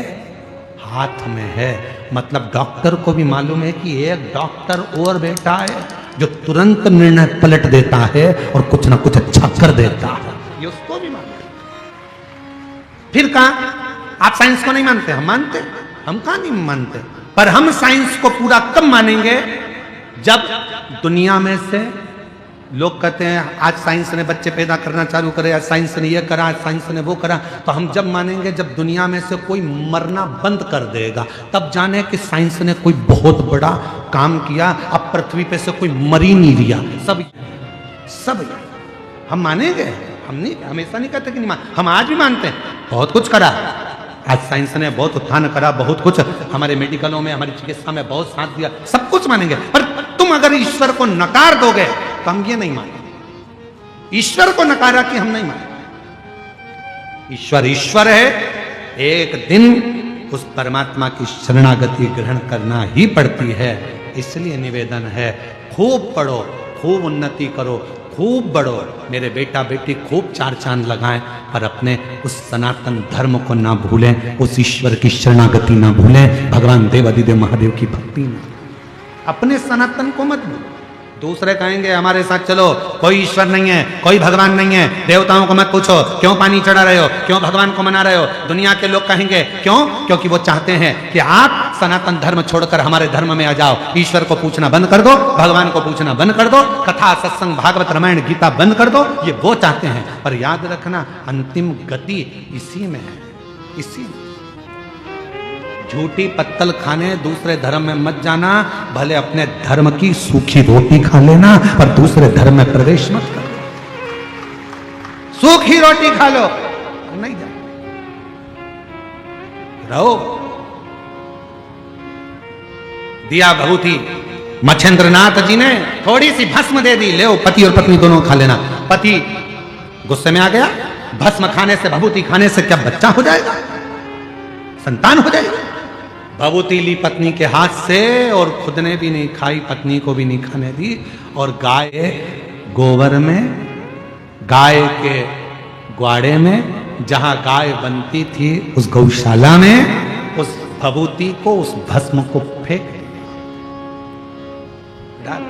हाथ में है। मतलब डॉक्टर को भी मालूम है कि एक डॉक्टर और बैठा है जो तुरंत निर्णय पलट देता है और कुछ ना कुछ अच्छा कर देता है, ये उसको भी मालूम है। फिर कहा आप साइंस को नहीं मानते? हम मानते। हम कहा नहीं मानते, पर हम साइंस को पूरा कब मानेंगे जब दुनिया में से लोग कहते हैं आज साइंस ने बच्चे पैदा करना चालू करे, आज साइंस ने ये करा, आज साइंस ने वो करा। तो हम जब मानेंगे जब दुनिया में से कोई मरना बंद कर देगा, तब जाने कि साइंस ने कोई बहुत बड़ा काम किया। अब पृथ्वी पे से कोई मर ही नहीं लिया, सब हम मानेंगे। हम नहीं, हमेशा नहीं कहते कि नहीं मान, हम आज भी मानते हैं बहुत कुछ करा। आज साइंस ने बहुत उत्थान करा, बहुत कुछ हमारे मेडिकलों में, हमारी चिकित्सा में बहुत साथ दिया, सब कुछ मानेंगे। पर तुम अगर ईश्वर को नकार दोगे तो हम ये नहीं मानेंगे। ईश्वर को नकारा कि हम नहीं मानेंगे। ईश्वर ईश्वर है, एक दिन उस परमात्मा की शरणागति ग्रहण करना ही पड़ती है। इसलिए निवेदन है खूब पढ़ो, खूब उन्नति करो, खूब बढ़ो मेरे बेटा बेटी, खूब चार चांद लगाएं, पर अपने उस सनातन धर्म को ना भूलें, उस ईश्वर की शरणागति ना भूलें, भगवान देवादिदेव महादेव की भक्ति में अपने सनातन को मत भूलो। दूसरे कहेंगे हमारे साथ चलो, कोई ईश्वर नहीं है, कोई भगवान नहीं है, देवताओं को मत पूछो, क्यों पानी चढ़ा रहे हो, क्यों भगवान को मना रहे हो। दुनिया के लोग कहेंगे क्यों? क्योंकि वो चाहते हैं कि आप सनातन धर्म छोड़कर हमारे धर्म में आ जाओ। ईश्वर को पूछना बंद कर दो, भगवान को पूछना बंद कर दो, कथा सत्संग भागवत रामायण गीता बंद कर दो, ये वो चाहते हैं। पर याद रखना अंतिम गति इसी में है, इसी में। झूठी पत्तल खाने दूसरे धर्म में मत जाना, भले अपने धर्म की सूखी रोटी खा लेना, पर दूसरे धर्म में प्रवेश मत करो। सूखी रोटी खा लो, नहीं जा रहो। दिया भभूति मच्छेंद्रनाथ जी ने थोड़ी सी भस्म दे दी, ले पति और पत्नी दोनों खा लेना। पति गुस्से में आ गया, भस्म खाने से भभूति खाने से क्या बच्चा हो जाएगा, संतान हो जाएगा। भभूति ली पत्नी के हाथ से और खुद ने भी नहीं खाई, पत्नी को भी नहीं खाने दी। और गाय गोबर में, गाय के ग्वाड़े में, जहां गाय बनती थी उस गौशाला में उस भभूति को, उस भस्म को फेंक डाल,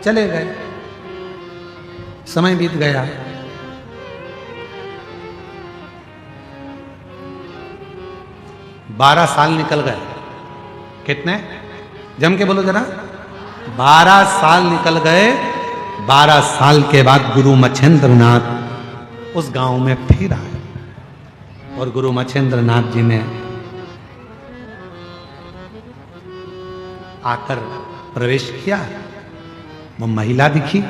चले गए। समय बीत गया, बारह साल निकल गए। कितने? जम के बोलो जरा। 12 साल निकल गए। 12 साल के बाद गुरु मच्छेंद्रनाथ उस गांव में फिर आए और गुरु मच्छेंद्रनाथ जी ने आकर प्रवेश किया। वो महिला दिखी,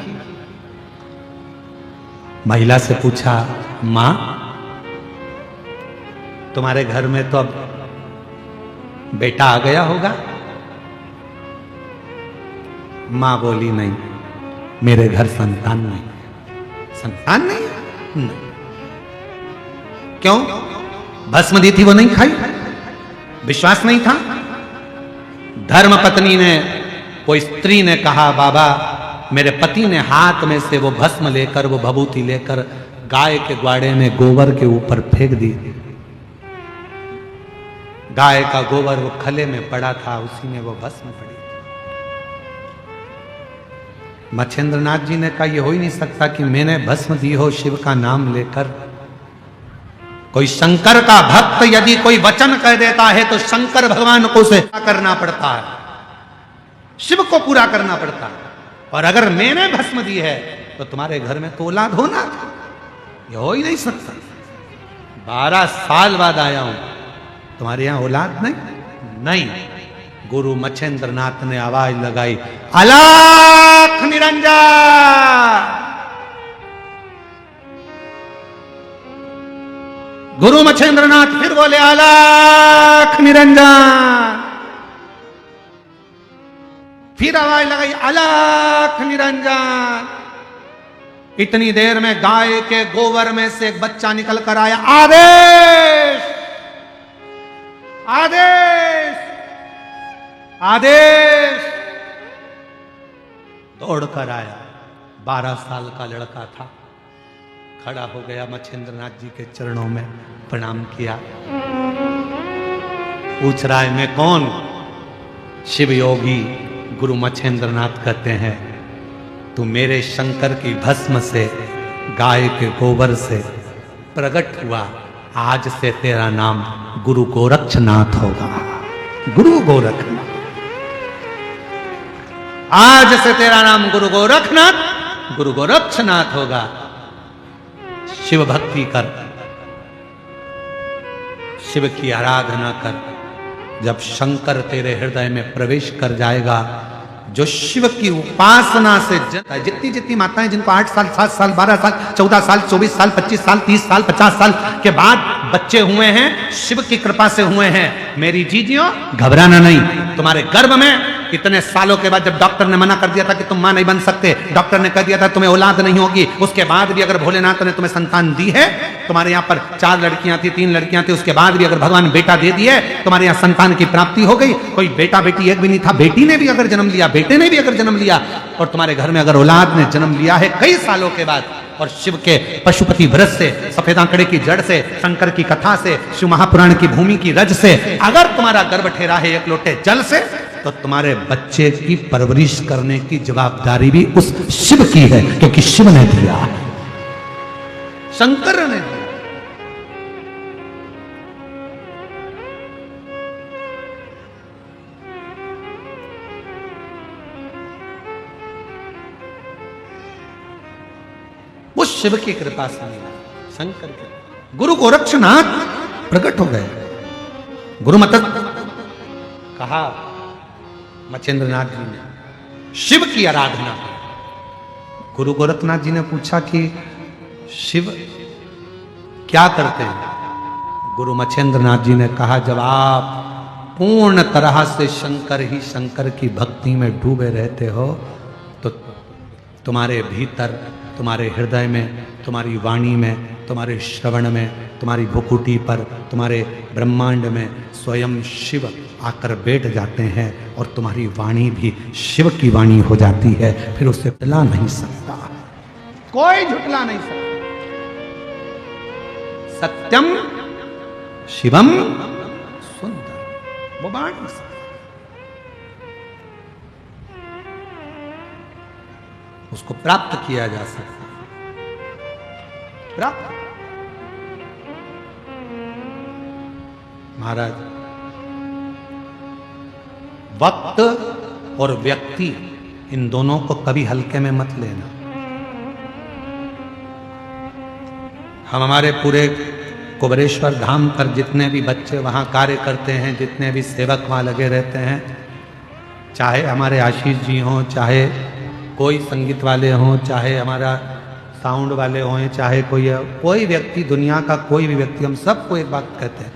महिला से पूछा मां तुम्हारे घर में तो अब बेटा आ गया होगा? मां बोली नहीं, मेरे घर संतान नहीं। संतान नहीं? नहीं। क्यों? भस्म दी थी वो नहीं खाई, विश्वास नहीं था। धर्म पत्नी ने, कोई स्त्री ने कहा बाबा मेरे पति ने हाथ में से वो भस्म लेकर, वो भभूति लेकर गाय के ग्वाड़े में गोबर के ऊपर फेंक दी। गाय का गोबर वो खले में पड़ा था, उसी में वो भस्म पड़ी। मच्छेंद्रनाथ जी ने कहा ये हो ही नहीं सकता कि मैंने भस्म दी हो शिव का नाम लेकर। कोई शंकर का भक्त यदि कोई वचन कह देता है तो शंकर भगवान को उसे करना पड़ता है, शिव को पूरा करना पड़ता है। और अगर मैंने भस्म दी है तो तुम्हारे घर में तो औलाद होना था, ये हो ही नहीं सकता। 12 साल बाद आया हूं, तुम्हारे यहां औलाद नहीं। गुरु मच्छेंद्र नाथ ने आवाज लगाई, अलख निरंजन। गुरु मच्छेंद्र नाथ फिर बोले, अलख निरंजन। फिर आवाज लगाई, अलख निरंजन। इतनी देर में गाय के गोबर में से एक बच्चा निकल कर आया, आदेश आदेश आदेश। दौड़कर आया, 12 साल का लड़का था, खड़ा हो गया, मच्छेंद्र नाथ जी के चरणों में प्रणाम किया। पूछ रहा है, मैं कौन? शिव योगी गुरु मच्छेंद्र नाथ कहते हैं, तू मेरे शंकर की भस्म से, गाय के गोबर से प्रकट हुआ, आज से तेरा नाम गुरु गोरक्षनाथ होगा। गुरु गोरखनाथ, आज से तेरा नाम गुरु गोरखनाथ, गुरु गोरक्षनाथ होगा। शिव भक्ति कर, शिव की आराधना कर। जब शंकर तेरे हृदय में प्रवेश कर जाएगा, जो शिव की उपासना से जितनी जितनी माताएं जिनको 8 साल 7 साल 12 साल 14 साल 24 साल 25 साल 30 साल 50 साल के बाद बच्चे हुए हैं, शिव की कृपा से हुए हैं, मेरी जीजियों घबराना नहीं। तुम्हारे गर्भ में इतने सालों के बाद जब डॉक्टर ने मना कर दिया था कि तुम मां नहीं बन सकते, डॉक्टर ने कह दिया था तुम्हें औलाद नहीं होगी, उसके बाद भी अगर भोलेनाथ ने तुम्हें संतान दी है, तुम्हारे यहाँ पर 4 लड़कियां थी 3 लड़कियां थी, उसके बाद भी अगर भगवान बेटा दे दिए, तुम्हारे यहाँ संतान की प्राप्ति हो गई। कोई बेटा बेटी एक भी नहीं था, बेटी ने भी अगर जन्म लिया, बेटे ने भी अगर जन्म लिया, और तुम्हारे घर में अगर औलाद ने जन्म लिया है कई सालों के बाद, और शिव के पशुपति व्रत से, सफेद आंकड़े की जड़ से, शंकर की कथा से, शिव महापुराण की भूमि की रज से अगर तुम्हारा गर्भ ठहरा है एक लोटे जल से, तो तुम्हारे बच्चे की परवरिश करने की जवाबदारी भी उस शिव की है, क्योंकि शिव ने दिया, शंकर ने दिया। वो शिव की कृपा से मिला, शंकर के। गुरु गोरक्षनाथ प्रकट हो गए। गुरु मत कहा मच्छेंद्र नाथ जी ने, शिव की आराधना। गुरु गोरखनाथ जी ने पूछा कि शिव क्या करते हैं? गुरु मच्छेंद्र नाथ जी ने कहा, जब आप पूर्ण तरह से शंकर ही शंकर की भक्ति में डूबे रहते हो, तो तुम्हारे भीतर, तुम्हारे हृदय में, तुम्हारी वाणी में, तुम्हारे श्रवण में, तुम्हारी भुकुटी पर, तुम्हारे ब्रह्मांड में स्वयं शिव आकर बैठ जाते हैं, और तुम्हारी वाणी भी शिव की वाणी हो जाती है। फिर उसे झुटला नहीं सकता, कोई झुटला नहीं सकता। सत्यम शिवम सुंदर, वो वाणी से उसको प्राप्त किया जा सकता, प्राप्त। महाराज, वक्त और व्यक्ति, इन दोनों को कभी हल्के में मत लेना। हम हमारे पूरे कुबरेश्वर धाम पर जितने भी बच्चे वहाँ कार्य करते हैं, जितने भी सेवक वहाँ लगे रहते हैं, चाहे हमारे आशीष जी हों, चाहे कोई संगीत वाले हों, चाहे हमारा साउंड वाले हों, चाहे कोई व्यक्ति, दुनिया का कोई भी व्यक्ति, हम सबको एक बात कहते हैं,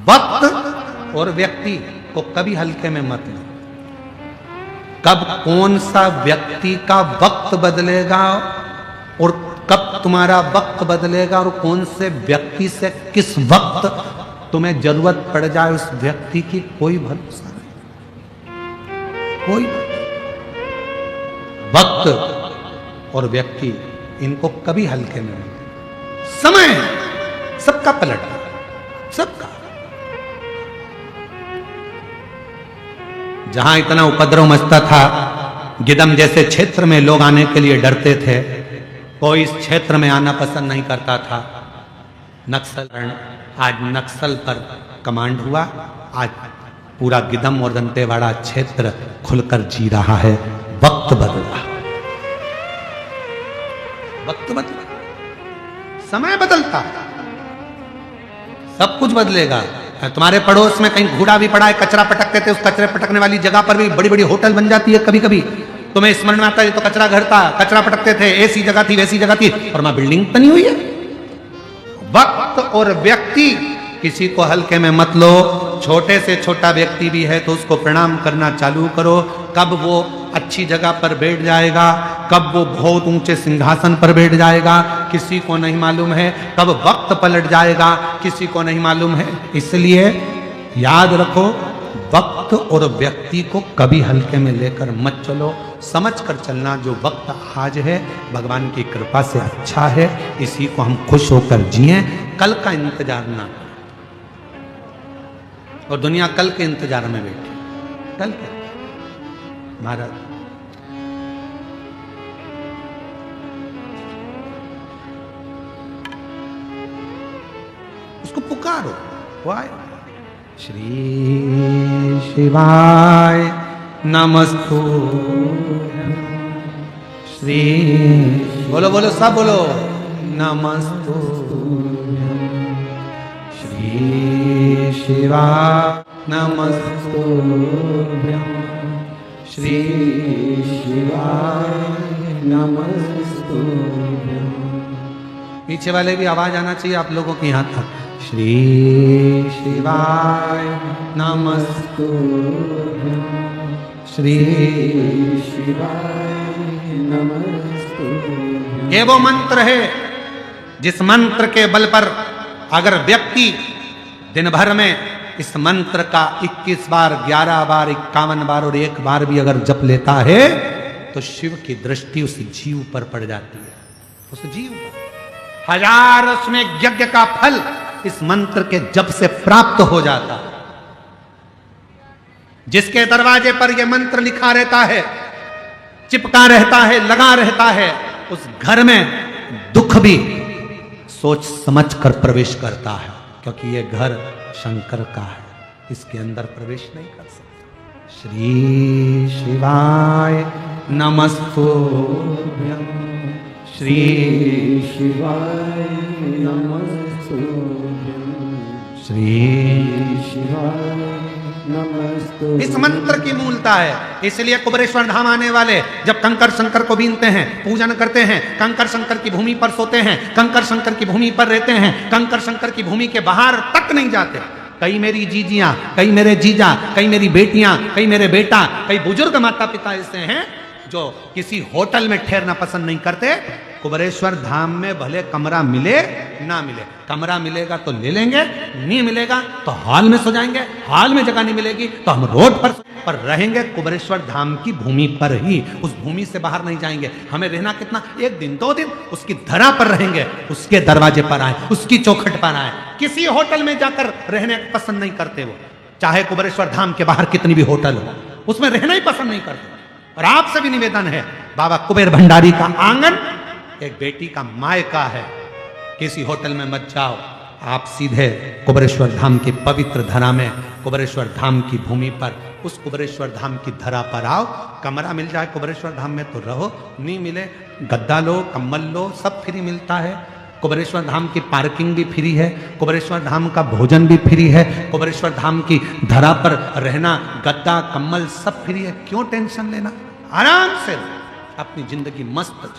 वक्त और व्यक्ति को कभी हल्के में मत लो। कब कौन सा व्यक्ति का वक्त बदलेगा और कब तुम्हारा वक्त बदलेगा, और कौन से व्यक्ति से किस वक्त तुम्हें जरूरत पड़ जाए, उस व्यक्ति की कोई भरोसा नहीं। कोई वक्त और व्यक्ति, इनको कभी हल्के में मत। समय सबका पलटता, सबका। जहां इतना उपद्रव मचता था, गिदम जैसे क्षेत्र में लोग आने के लिए डरते थे, कोई इस क्षेत्र में आना पसंद नहीं करता था। नक्सल आज नक्सल पर कमांड हुआ। आज पूरा गिदम और दंतेवाड़ा क्षेत्र खुलकर जी रहा है। वक्त बदला, वक्त बदला, समय बदलता, सब कुछ बदलेगा। तुम्हारे पड़ोस में कहीं घूड़ा भी पड़ा है, कचरा पटकते थे, उस कचरे पटकने वाली जगह पर भी बड़ी बड़ी होटल बन जाती है। कभी कभी तुम्हें स्मरण में आता है तो कचरा घर था, कचरा पटकते थे, ऐसी जगह थी वैसी जगह थी, और वहां बिल्डिंग बनी हुई है। वक्त और व्यक्ति, किसी को हल्के में मत लो। छोटे से छोटा व्यक्ति भी है तो उसको प्रणाम करना चालू करो। कब वो अच्छी जगह पर बैठ जाएगा, कब वो बहुत ऊंचे सिंहासन पर बैठ जाएगा, किसी को नहीं मालूम है। कब वक्त पलट जाएगा, किसी को नहीं मालूम है। इसलिए याद रखो, वक्त और व्यक्ति को कभी हल्के में लेकर मत चलो। समझ कर चलना, जो वक्त आज है भगवान की कृपा से अच्छा है, इसी को हम खुश होकर जिए। कल का इंतजार ना करें। और दुनिया कल के इंतजार में बैठी। कल क्या महाराज, उसको पुकारो, वो आए। श्री शिवाय नमस्तु। श्री बोलो बोलो सब बोलो, नमस्तु। श्री शिवाय नमस्तु। श्री शिवाय नमस्तु। पीछे वाले भी आवाज आना चाहिए आप लोगों के यहाँ तक। श्री शिवाय नमस्तु। श्री शिवाय नमस्तु। ये वो मंत्र है जिस मंत्र के बल पर अगर व्यक्ति दिन भर में इस मंत्र का 21 बार, 11 बार, 51 बार और 1 बार भी अगर जप लेता है तो शिव की दृष्टि उस जीव पर पड़ जाती है। उस जीव पर 1000 अश्वमेध यज्ञ का फल इस मंत्र के जप से प्राप्त हो जाता। जिसके दरवाजे पर यह मंत्र लिखा रहता है, चिपका रहता है, लगा रहता है, उस घर में दुख भी सोच समझ कर प्रवेश करता है, क्योंकि यह घर शंकर का है, इसके अंदर प्रवेश नहीं कर सकता। श्री शिवाय नमस्तुभ्यं। श्री शिवाय नमस्तुभ्यं। श्री शिवाय नमस्तुभ्यं। इस मंत्र की मूलता है। इसलिए कुबेरेश्वर धाम आने वाले जब कंकर शंकर को बीनते हैं, पूजन करते हैं, कंकर शंकर की भूमि पर सोते हैं, कंकर शंकर की भूमि पर रहते हैं, कंकर शंकर की भूमि के बाहर तक नहीं जाते। कई मेरी जीजियां, कई मेरे जीजा, कई मेरी बेटियां, कई मेरे बेटा, कई बुजुर्ग माता पिता ऐसे हैं जो किसी होटल में ठहरना पसंद नहीं करते। कुबेरेश्वर धाम में भले कमरा मिले ना मिले, कमरा मिलेगा तो ले लेंगे, नहीं मिलेगा तो हॉल में सो जाएंगे, हॉल में जगह नहीं मिलेगी तो हम रोड पर रहेंगे। कुबेरेश्वर धाम की भूमि पर ही, उस भूमि से बाहर नहीं जाएंगे। हमें रहना कितना, 1 दिन 2 दिन उसकी धरा पर रहेंगे, उसके दरवाजे पर आए, उसकी चौखट पर आए। किसी होटल में जाकर रहने पसंद नहीं करते वो, चाहे कुबेरेश्वर धाम के बाहर कितनी भी होटल हो, उसमें रहना ही पसंद नहीं करते। और आपसे भी निवेदन है, बाबा कुबेर भंडारी का आंगन एक बेटी का मायका है। किसी होटल में मत जाओ, आप सीधे कुबेरेश्वर धाम की पवित्र धरा में, कुबेरेश्वर धाम की भूमि पर, उस कुबेरेश्वर धाम की धरा पर आओ। कमरा मिल जाए कुबेरेश्वर धाम में तो रहो, नहीं मिले गद्दा लो, कम्बल लो, सब फ्री मिलता है। कुबेरेश्वर धाम की पार्किंग भी फ्री है, कुबेरेश्वर धाम का भोजन भी फ्री है, कुबेरेश्वर धाम की धरा पर रहना, गद्दा कम्बल सब फ्री है। क्यों टेंशन लेना, आराम से अपनी जिंदगी मस्त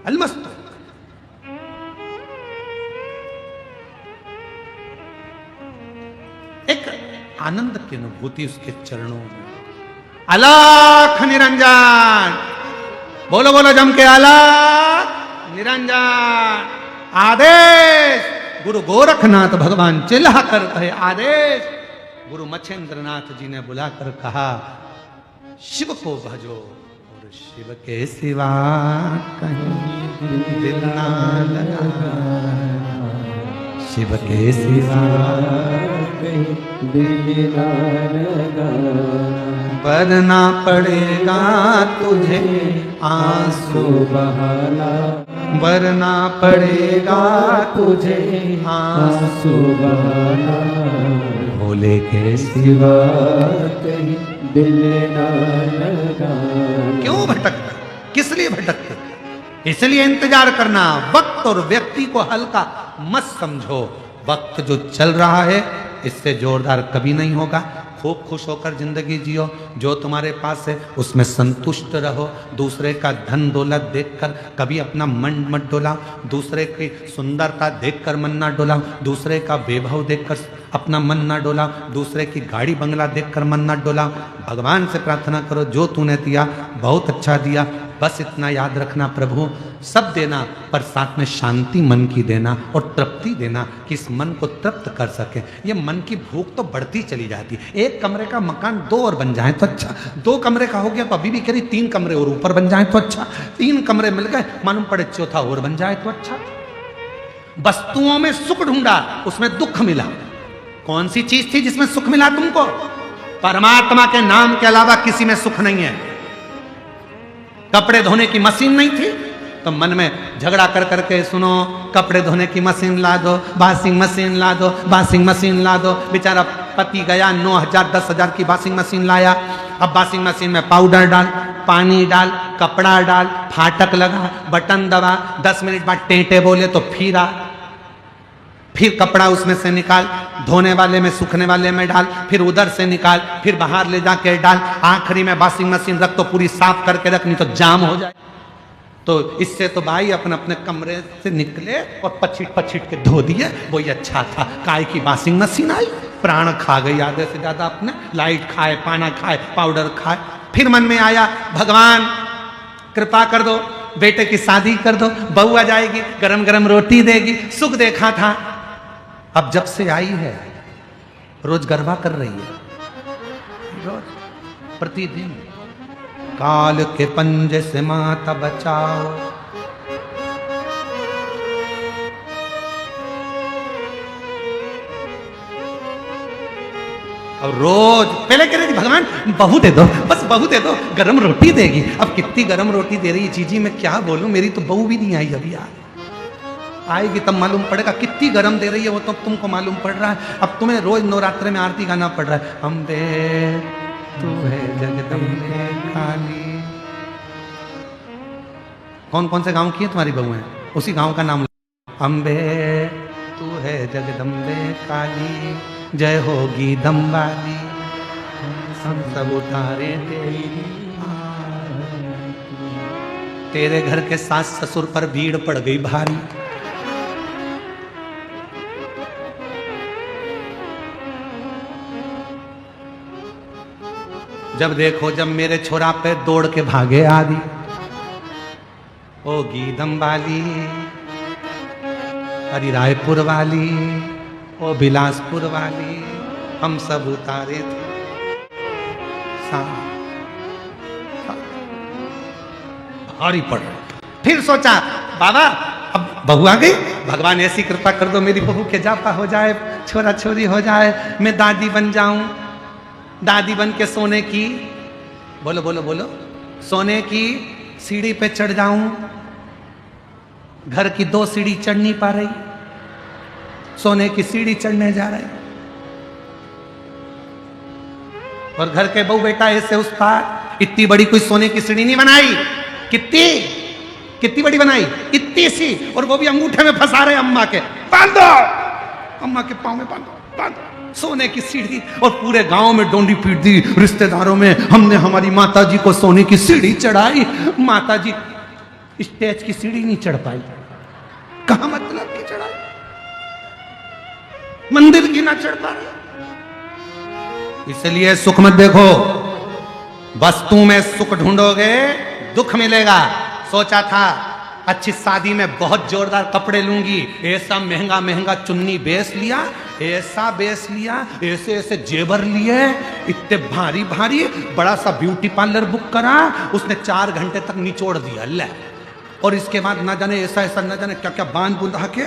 अलमस्त। एक आनंद की अनुभूति उसके चरणों में। अलख निरंजन, बोलो बोलो जम के, अलख निरंजन। आदेश गुरु गोरखनाथ भगवान चिल्ला कर कहे आदेश। गुरु मच्छेंद्रनाथ जी ने बुलाकर कहा, शिव को भजो और शिव के सिवा कहीं दिल ना लगा, शिव के सिवा कहीं दिल ना लगाना। वरना पड़ेगा तुझे आंसू बहाना, वरना पड़ेगा तुझे आंसू बहाना। भोले के सिवा कहीं दिल ना लगाना। क्यों भटकता, किस लिए भटकते? इसलिए इंतजार करना। वक्त और व्यक्ति को हल्का मत समझो। वक्त जो चल रहा है इससे जोरदार कभी नहीं होगा। खूब खुश होकर जिंदगी जियो। जो तुम्हारे पास है उसमें संतुष्ट रहो। दूसरे का धन दौलत देखकर कभी अपना मन मत डोलाओ। दूसरे की सुंदरता देखकर मन ना डोलाओ। दूसरे का वैभव देखकर अपना मन ना डोलाओ। दूसरे की गाड़ी बंगला देखकर मन ना डोलाओ। भगवान से प्रार्थना करो, जो तूने दिया बहुत अच्छा दिया, बस इतना याद रखना प्रभु, सब देना पर साथ में शांति मन की देना और तृप्ति देना कि इस मन को तृप्त कर सके। ये मन की भूख तो बढ़ती चली जाती है। एक कमरे का मकान 2 और बन जाए तो अच्छा, 2 कमरे का हो गया तो अभी भी कह रही 3 कमरे और ऊपर बन जाए तो अच्छा, 3 कमरे मिल गए मालूम पड़े चौथा और बन जाए तो अच्छा। वस्तुओं में सुख ढूंढा, उसमें दुख मिला। कौन सी चीज थी जिसमें सुख मिला तुमको? परमात्मा के नाम के अलावा किसी में सुख नहीं है। कपड़े धोने की मशीन नहीं थी तो मन में झगड़ा कर करके सुनो, कपड़े धोने की मशीन ला दो, वॉशिंग मशीन ला दो, वॉशिंग मशीन ला दो। बेचारा पति गया 9,000 10,000 की वॉशिंग मशीन लाया। अब वॉशिंग मशीन में पाउडर डाल, पानी डाल, कपड़ा डाल, फाटक लगा, बटन दबा, 10 मिनट बाद टेंटे बोले तो फिर कपड़ा उसमें से निकाल, धोने वाले में सूखने वाले में डाल, फिर उधर से निकाल, फिर बाहर ले जाके डाल, आखिरी में वॉशिंग मशीन रख तो पूरी साफ करके रख, नहीं तो जाम हो जाए। तो इससे तो भाई अपने अपने कमरे से निकले और पछिट के धो दिए, वही अच्छा था। काय की वॉशिंग मशीन आई, प्राण खा गई आधे से ज्यादा अपने। लाइट खाए, पाना खाए, पाउडर खाए। फिर मन में आया भगवान कृपा कर दो, बेटे की शादी कर दो, बहू आ जाएगी, गरम गरम रोटी देगी, सुख देखा था। अब जब से आई है रोज गरबा कर रही है, रोज प्रतिदिन। काल के पंजे से माता बचाओ, और रोज पहले कह रही थी भगवान बहू दे दो, बस बहू दे दो, गरम रोटी देगी। अब कितनी गरम रोटी दे रही है जीजी, मैं क्या बोलूं, मेरी तो बहू भी नहीं आई अभी। यार आएगी तब मालूम पड़ेगा कितनी गरम दे रही है, वो तो तुमको मालूम पड़ रहा है। अब तुम्हें रोज नवरात्रे में आरती गाना पड़ रहा है। अम्बे तू है जगदम्बे काली। कौन कौन से गांव की है तुम्हारी बहू है, उसी गांव का नाम। अम्बे तू है जगदम्बे काली, जय होगी दम्बाली, हम सब उतारे तेरे घर के सास ससुर पर भीड़ पड़ गई भारी। जब देखो जब मेरे छोरा पे दौड़ के भागे आदि, ओ गीदम वाली, अरे रायपुर वाली, ओ बिलासपुर वाली, हम सब उतारे थे भारी पड़। फिर सोचा बाबा अब बहू आ गई, भगवान ऐसी कृपा कर दो मेरी बहू के जापा हो जाए, छोरा छोरी हो जाए, मैं दादी बन जाऊं। दादी बन के सोने की, बोलो बोलो बोलो, सोने की सीढ़ी पे चढ़ जाऊं। घर की 2 सीढ़ी चढ़ नहीं पा रही, सोने की सीढ़ी चढ़ने जा रही। और घर के बहू बेटा ऐसे उस पार, इतनी बड़ी कोई सोने की सीढ़ी नहीं बनाई। कितनी बड़ी बनाई, इतनी सी, और वो भी अंगूठे में फंसा रहे अम्मा के। बांधो, अम्मा के पांव में बांधो, बांधो सोने की सीढ़ी। और पूरे गांव में डोंडी पीट दी, रिश्तेदारों में, हमने हमारी माता जी को सोने की सीढ़ी चढ़ाई। माता जी स्टेज की सीढ़ी नहीं चढ़ पाई। कहा मतलब की चढ़ाई, मंदिर की ना चढ़ पाई। इसलिए सुख मत देखो, वस्तु में सुख ढूंढोगे दुख मिलेगा। सोचा था अच्छी शादी में बहुत जोरदार कपड़े लूंगी, ऐसा महंगा महंगा चुन्नी बेस लिया, ऐसा बेस लिया, ऐसे ऐसे जेवर लिए, इतने भारी भारी, बड़ा सा ब्यूटी पार्लर बुक करा, उसने 4 घंटे तक निचोड़ दिया ले। और इसके बाद ना जाने ऐसा ऐसा ना जाने क्या क्या बांध बुंदा के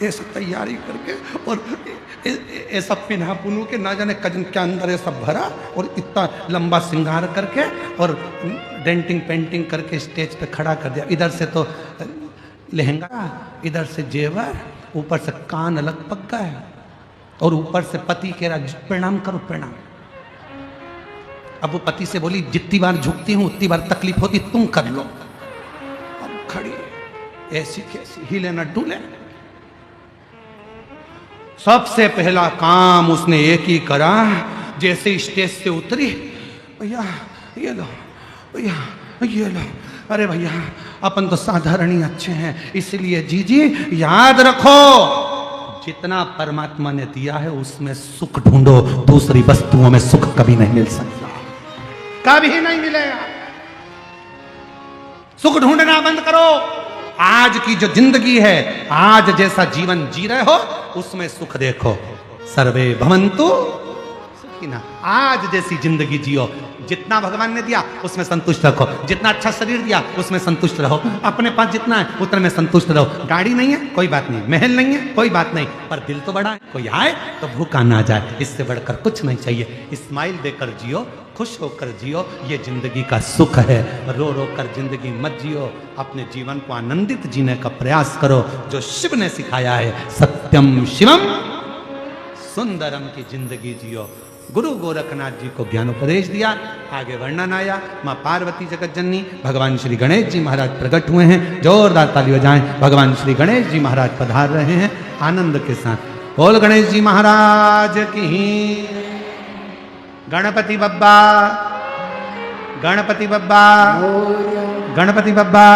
ये सब तैयारी करके और ये सब पिन्हा पुनू के ना जाने कजन के अंदर ये सब भरा और इतना लंबा श्रृंगार करके और डेंटिंग पेंटिंग करके स्टेज पे खड़ा कर दिया। इधर से तो लहंगा, इधर से जेवर, ऊपर से कान अलग पक गए और ऊपर से पति कह रहा प्रणाम करो प्रणाम। अब वो पति से बोली जितनी बार झुकती हूं उतनी बार तकलीफ होती, तुम कर लो। अब खड़ी ऐसी कैसी, हिले न डूले। सबसे पहला काम उसने एक ही करा, जैसे स्टेज से उतरी, भैया ये लो, भैया ये लो। अरे भैया अपन तो साधारण ही अच्छे हैं, इसलिए जीजी याद रखो जितना परमात्मा ने दिया है उसमें सुख ढूंढो, दूसरी वस्तुओं में सुख कभी नहीं मिल सकता, कभी नहीं मिलेगा। सुख ढूंढना बंद करो। आज की जो जिंदगी है, आज जैसा जीवन जी रहे हो उसमें सुख देखो। सर्वे भवन्तु सुखिनः। आज जैसी जिंदगी जियो, जितना भगवान ने दिया उसमें संतुष्ट रखो, जितना अच्छा शरीर दिया उसमें संतुष्ट रहो, अपने पास जितना है उतने में संतुष्ट रहो। गाड़ी नहीं है कोई बात नहीं, महल नहीं है कोई बात नहीं, पर दिल तो बड़ा है, कोई आए तो भूखा ना जाए, इससे बढ़कर कुछ नहीं चाहिए। स्माइल देकर जियो, खुश होकर जियो, ये जिंदगी का सुख है। रो रो कर जिंदगी मत जियो, अपने जीवन को आनंदित जीने का प्रयास करो, जो शिव ने सिखाया है, सत्यम शिवम सुंदरम की जिंदगी जियो। गुरु गोरखनाथ जी को ज्ञानोपदेश दिया, आगे वर्णन आया। माँ पार्वती जगत जननी, भगवान श्री गणेश जी महाराज प्रकट हुए हैं। जोरदार ताली बजाएं, भगवान श्री गणेश जी महाराज पधार रहे हैं आनंद के साथ। बोल गणेश जी महाराज की। गणपति बब्बा, गणपति बब्बा, गणपति बब्बा।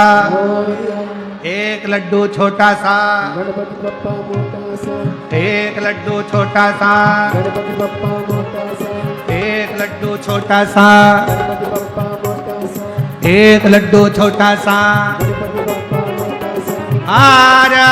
एक लड्डू छोटा सा, गणपति बप्पा मोटा सा, एक लड्डू छोटा सा, गणपति बप्पा मोटा सा, एक लड्डू छोटा सा, गणपति बप्पा मोटा सा, एक लड्डू छोटा सा। गणपति बप्पा मोटा सा। आरा